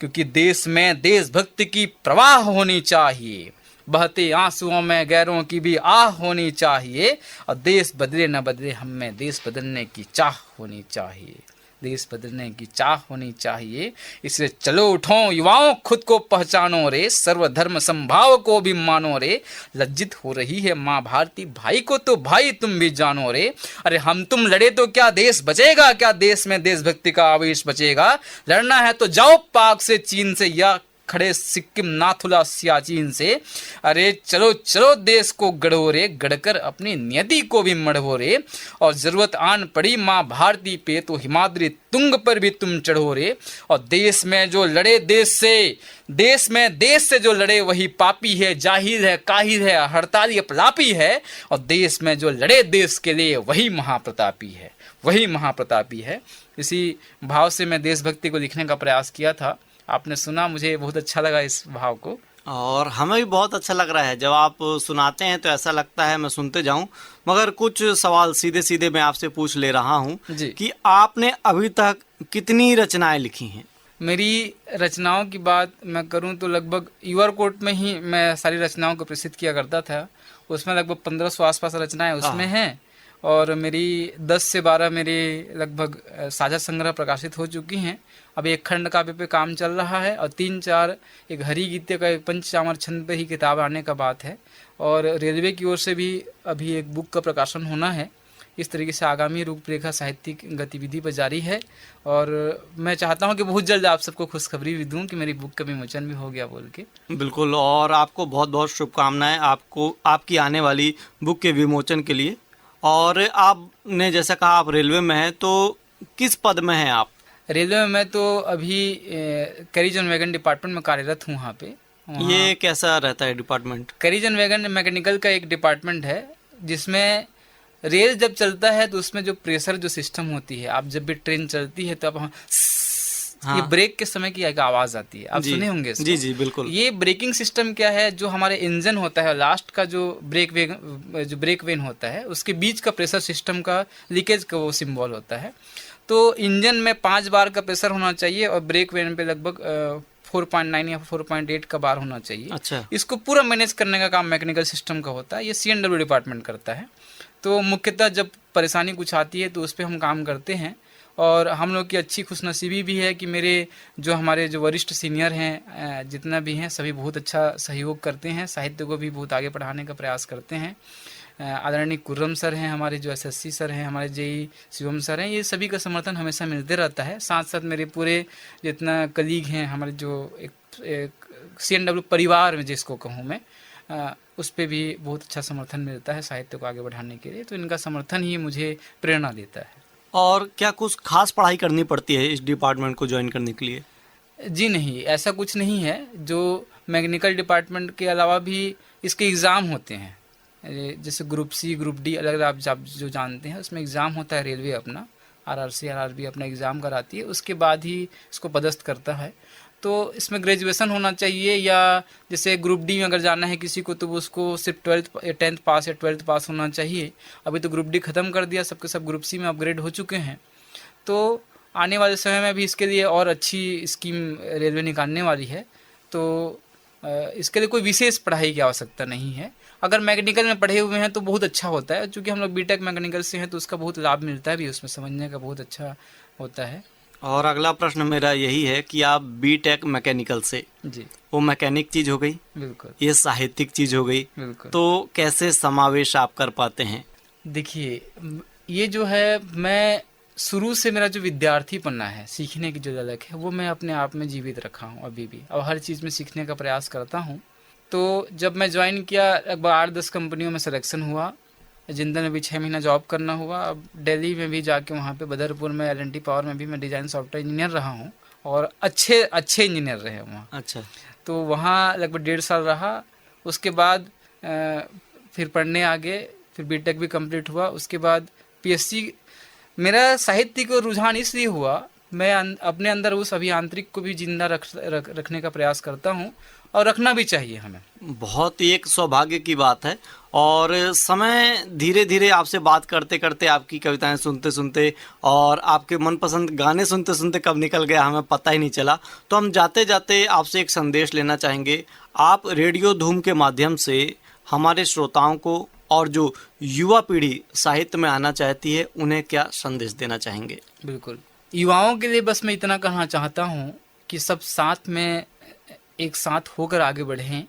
क्योंकि देश में देशभक्ति की प्रवाह होनी चाहिए, बहते आंसुओं में गैरों की भी आह होनी चाहिए। और देश बदले न बदले, हम में देश बदलने की चाह होनी चाहिए, देश बदलने की चाह होनी चाहिए। इसलिए चलो उठो युवाओं, खुद को पहचानो रे, सर्वधर्म संभाव को भी मानो रे। लज्जित हो रही है माँ भारती, भाई को तो भाई तुम भी जानो रे। अरे हम तुम लड़े तो क्या देश बचेगा, क्या देश में देशभक्ति का आवेश बचेगा। लड़ना है तो जाओ पाक से चीन से, या खड़े सिक्किम नाथुला सियाचिन से। अरे चलो चलो देश को गढ़ो रे, गढ़कर अपनी नियति को भी मढ़ो रे। और जरूरत आन पड़ी माँ भारती पे तो हिमाद्री तुंग पर भी तुम चढ़ो रे। और देश में जो लड़े देश से जो लड़े वही पापी है, जाहिल है, काहिल है, हड़ताली अपलापी है। और देश में जो लड़े देश के लिए वही महाप्रतापी है, वही महाप्रतापी है। इसी भाव से मैं देशभक्ति को लिखने का प्रयास किया था। आपने सुना, मुझे बहुत अच्छा लगा इस भाव को। और हमें भी बहुत अच्छा लग रहा है। जब आप सुनाते हैं तो ऐसा लगता है मैं सुनते जाऊं। मगर कुछ सवाल सीधे सीधे मैं आपसे पूछ ले रहा हूं कि आपने अभी तक कितनी रचनाएं लिखी हैं? मेरी रचनाओं की बात मैं करूं तो लगभग युवरकोट में ही मैं सारी रचनाओं को प्रसिद्ध किया करता था। उसमें लगभग 1500 आसपास रचनाएं उसमें हैं। और मेरी 10 से 12 मेरे लगभग साझा संग्रह प्रकाशित हो चुकी हैं। अब एक खंड काव्य पे काम चल रहा है और 3-4 एक हरि गीत्य का एक पंचचामर छंद पे ही किताब आने का बात है। और रेलवे की ओर से भी अभी एक बुक का प्रकाशन होना है। इस तरीके से आगामी रूपरेखा साहित्यिक गतिविधि पर जारी है। और मैं चाहता हूं कि बहुत जल्द आप सबको खुशखबरी भी दूं कि मेरी बुक का विमोचन भी हो गया बोल के। बिल्कुल, और आपको बहुत बहुत शुभकामनाएं आपको आपकी आने वाली बुक के विमोचन के लिए। और आपने जैसा कहा आप रेलवे में हैं, तो किस पद में हैं आप? रेलवे में मैं तो अभी कैरिज एंड वैगन डिपार्टमेंट में कार्यरत हूँ। वहाँ पे ये कैसा रहता है department? Carriage and wagon mechanical का एक डिपार्टमेंट है, जिसमें रेल जब चलता है तो उसमें जो प्रेशर जो सिस्टम होती है, आप जब भी ट्रेन चलती है तो आप हाँ। ये ब्रेक के समय की एक आवाज आती है, आप जी, सुने होंगे इसको। जी जी बिल्कुल। ये ब्रेकिंग सिस्टम क्या है, जो हमारे इंजन होता है लास्ट का जो ब्रेक वेन होता है उसके बीच का प्रेशर सिस्टम का लीकेज का वो सिंबल होता है। तो इंजन में 5 बार का प्रेशर होना चाहिए और ब्रेक वेन पे लगभग 4.9 या 4.8 का बार होना चाहिए। अच्छा। इसको पूरा मैनेज करने का काम मैकेनिकल सिस्टम का होता है, ये CNW डिपार्टमेंट करता है। तो मुख्यतः जब परेशानी कुछ आती है तो उस पर हम काम करते हैं। और हम लोग की अच्छी खुशनसीबी भी है कि मेरे जो हमारे जो वरिष्ठ सीनियर हैं जितना भी हैं सभी बहुत अच्छा सहयोग करते हैं, साहित्य को भी बहुत आगे बढ़ाने का प्रयास करते हैं। आदरणीय कुर्रम सर हैं हमारे, जो SSC सर हैं हमारे, JE शिवम सर हैं, ये सभी का समर्थन हमेशा मिलते रहता है। साथ साथ मेरे पूरे जितना कलीग हैं हमारे, जो एक CNW परिवार में जिसको कहूँ मैं, उस पर भी बहुत अच्छा समर्थन मिलता है साहित्य को आगे बढ़ाने के लिए। तो इनका समर्थन ही मुझे प्रेरणा देता है। और क्या कुछ खास पढ़ाई करनी पड़ती है इस डिपार्टमेंट को ज्वाइन करने के लिए? जी नहीं, ऐसा कुछ नहीं है। जो मैकेनिकल डिपार्टमेंट के अलावा भी इसके एग्ज़ाम होते हैं, जैसे ग्रुप C ग्रुप D अलग आप जो जानते हैं, उसमें एग्ज़ाम होता है। रेलवे अपना RRC RRB अपना एग्ज़ाम कराती है, उसके बाद ही इसको पदस्थ करता है। तो इसमें ग्रेजुएशन होना चाहिए, या जैसे ग्रुप D में अगर जाना है किसी को तो उसको सिर्फ 10th पास या 12th पास होना चाहिए। अभी तो ग्रुप D ख़त्म कर दिया, सबके सब ग्रुप C में अपग्रेड हो चुके हैं। तो आने वाले समय में भी इसके लिए और अच्छी स्कीम रेलवे निकालने वाली है। तो इसके लिए कोई विशेष पढ़ाई की आवश्यकता नहीं है। अगर मैकेनिकल में पढ़े हुए हैं तो बहुत अच्छा होता है, क्योंकि हम लोग B.Tech मैकेनिकल से हैं तो उसका बहुत लाभ मिलता है भी, उसमें समझने का बहुत अच्छा होता है। और अगला प्रश्न मेरा यही है कि आप B.Tech मैकेनिकल से, जी वो मैकेनिक चीज़ हो गई, बिल्कुल, ये साहित्यिक चीज़ हो गई, बिल्कुल। तो कैसे समावेश आप कर पाते हैं? देखिए, ये जो है, मैं शुरू से मेरा जो विद्यार्थीपना है, सीखने की जो ललक है, वो मैं अपने आप में जीवित रखा हूँ अभी भी, और हर चीज़ में सीखने का प्रयास करता हूँ। तो जब मैं ज्वाइन किया, लगभग 8-10 कंपनियों में सिलेक्शन हुआ, जिंदल में भी 6 महीना जॉब करना हुआ। अब दिल्ली में भी जाके वहाँ पे बदरपुर में L&T पावर में भी मैं डिज़ाइन सॉफ्टवेयर इंजीनियर रहा हूँ, और अच्छे इंजीनियर रहे वहाँ। अच्छा। तो वहाँ लगभग 1.5 साल रहा। उसके बाद फिर पढ़ने आगे, फिर B.Tech भी कंप्लीट हुआ। उसके बाद PSC। मेरा साहित्य को रुझान इसलिए हुआ, मैं अपने अंदर उस अभियांत्रिक को भी जिंदा रखने का प्रयास करता हूँ, और रखना भी चाहिए हमें। बहुत ही एक सौभाग्य की बात है। और समय धीरे धीरे आपसे बात करते करते, आपकी कविताएं सुनते सुनते और आपके मनपसंद गाने सुनते सुनते कब निकल गया हमें पता ही नहीं चला। तो हम जाते जाते आपसे एक संदेश लेना चाहेंगे। आप रेडियो धूम के माध्यम से हमारे श्रोताओं को और जो युवा पीढ़ी साहित्य में आना चाहती है उन्हें क्या संदेश देना चाहेंगे? बिल्कुल, युवाओं के लिए बस मैं इतना कहना चाहता हूँ कि सब साथ में एक साथ होकर आगे बढ़ें,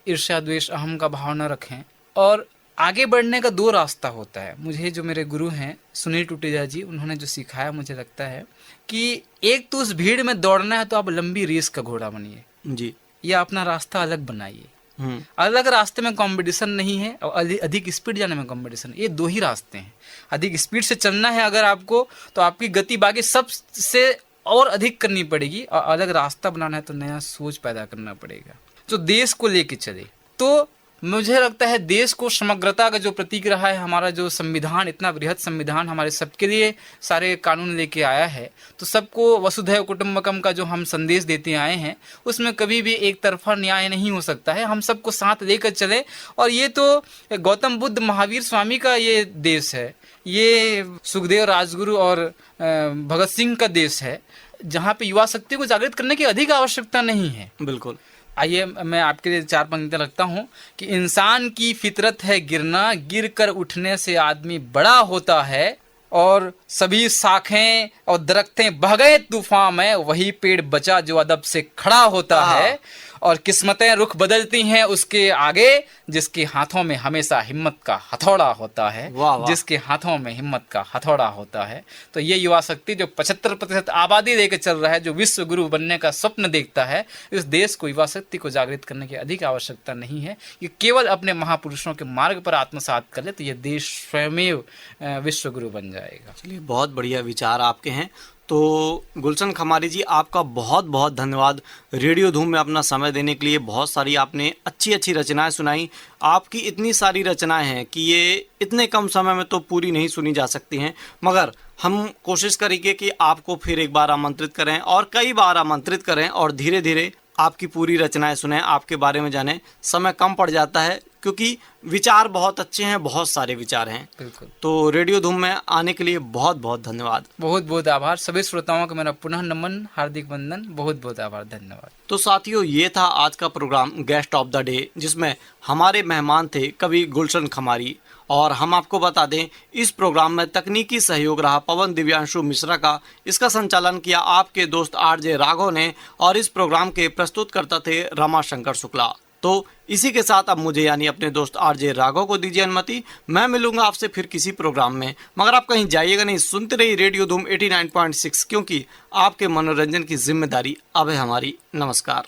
ईर्ष्या द्वेष अहम का भाव न रखें। और आगे बढ़ने का 2 रास्ता होता है। मुझे जो मेरे गुरु हैं सुनील टूटेजा जी, उन्होंने जो सिखाया, मुझे लगता है कि एक तो उस भीड़ में दौड़ना है तो आप लंबी रेस का घोड़ा बनिए जी, या अपना रास्ता अलग बनाइए। अलग रास्ते में कंपटीशन नहीं है, और अधिक स्पीड जाने में कंपटीशन। ये 2 ही रास्ते हैं। अधिक स्पीड से चलना है अगर आपको, तो आपकी गति बाकी सबसे और अधिक करनी पड़ेगी, और अलग रास्ता बनाना है तो नया सोच पैदा करना पड़ेगा जो देश को लेके चले। तो मुझे लगता है देश को समग्रता का जो प्रतीक रहा है हमारा जो संविधान, इतना बृहद संविधान हमारे सबके लिए सारे कानून लेके आया है, तो सबको वसुधैव कुटुंबकम का जो हम संदेश देते आए हैं, उसमें कभी भी एक तरफा न्याय नहीं हो सकता है। हम सबको साथ लेकर चले। और ये तो गौतम बुद्ध महावीर स्वामी का ये देश है, ये सुखदेव राजगुरु और भगत सिंह का देश है, जहाँ पे युवा शक्ति को जागृत करने की अधिक आवश्यकता नहीं है। बिल्कुल। आइए मैं आपके लिए 4 पंक्तियां रखता हूँ कि इंसान की फितरत है गिरना, गिर कर उठने से आदमी बड़ा होता है, और सभी शाखें और दरख्तें बह गए तूफान में, वही पेड़ बचा जो अदब से खड़ा होता है। और किस्मतें रुख बदलती हैं उसके आगे, जिसके हाथों में हमेशा हिम्मत का हथौड़ा होता है। वाह वाह। जिसके हाथों में हिम्मत का हथौड़ा होता है। तो ये युवा शक्ति जो 75% आबादी लेकर चल रहा है, जो विश्व गुरु बनने का स्वप्न देखता है, इस देश को युवा शक्ति को जागृत करने की अधिक आवश्यकता नहीं है। ये केवल अपने महापुरुषों के मार्ग पर आत्मसात कर ले तो ये देश स्वयमेव विश्व गुरु बन जाएगा। चलिए, बहुत बढ़िया विचार आपके हैं। तो गुलशन खमारी जी, आपका बहुत बहुत धन्यवाद रेडियो धूम में अपना समय देने के लिए। बहुत सारी आपने अच्छी अच्छी रचनाएं सुनाई। आपकी इतनी सारी रचनाएं हैं कि ये इतने कम समय में तो पूरी नहीं सुनी जा सकती हैं, मगर हम कोशिश करेंगे कि आपको फिर एक बार आमंत्रित करें और कई बार आमंत्रित करें और धीरे धीरे आपकी पूरी रचनाएं सुने, आपके बारे में जानें। समय कम पड़ जाता है क्योंकि विचार बहुत अच्छे हैं, बहुत सारे विचार हैं। बिल्कुल। तो रेडियो धूम में आने के लिए बहुत बहुत धन्यवाद। बहुत बहुत आभार। सभी श्रोताओं का मेरा पुनः नमन, हार्दिक वंदन, बहुत बहुत आभार, धन्यवाद। तो साथियों, ये था आज का programme guest of the day, जिसमें हमारे मेहमान थे कवि गुलशन खमारी। और हम आपको बता दें, इस प्रोग्राम में तकनीकी सहयोग रहा पवन दिव्यांशु मिश्रा का। इसका संचालन किया आपके दोस्त आरजे राघव ने और इस प्रोग्राम के प्रस्तुतकर्ता थे रमाशंकर शुक्ला। तो इसी के साथ अब मुझे यानी अपने दोस्त आरजे राघव को दीजिए अनुमति। मैं मिलूंगा आपसे फिर किसी प्रोग्राम में, मगर आप कहीं जाइएगा नहीं, सुनते रहिए रेडियो धूम 89.6, क्योंकि आपके मनोरंजन की जिम्मेदारी अब है हमारी। नमस्कार।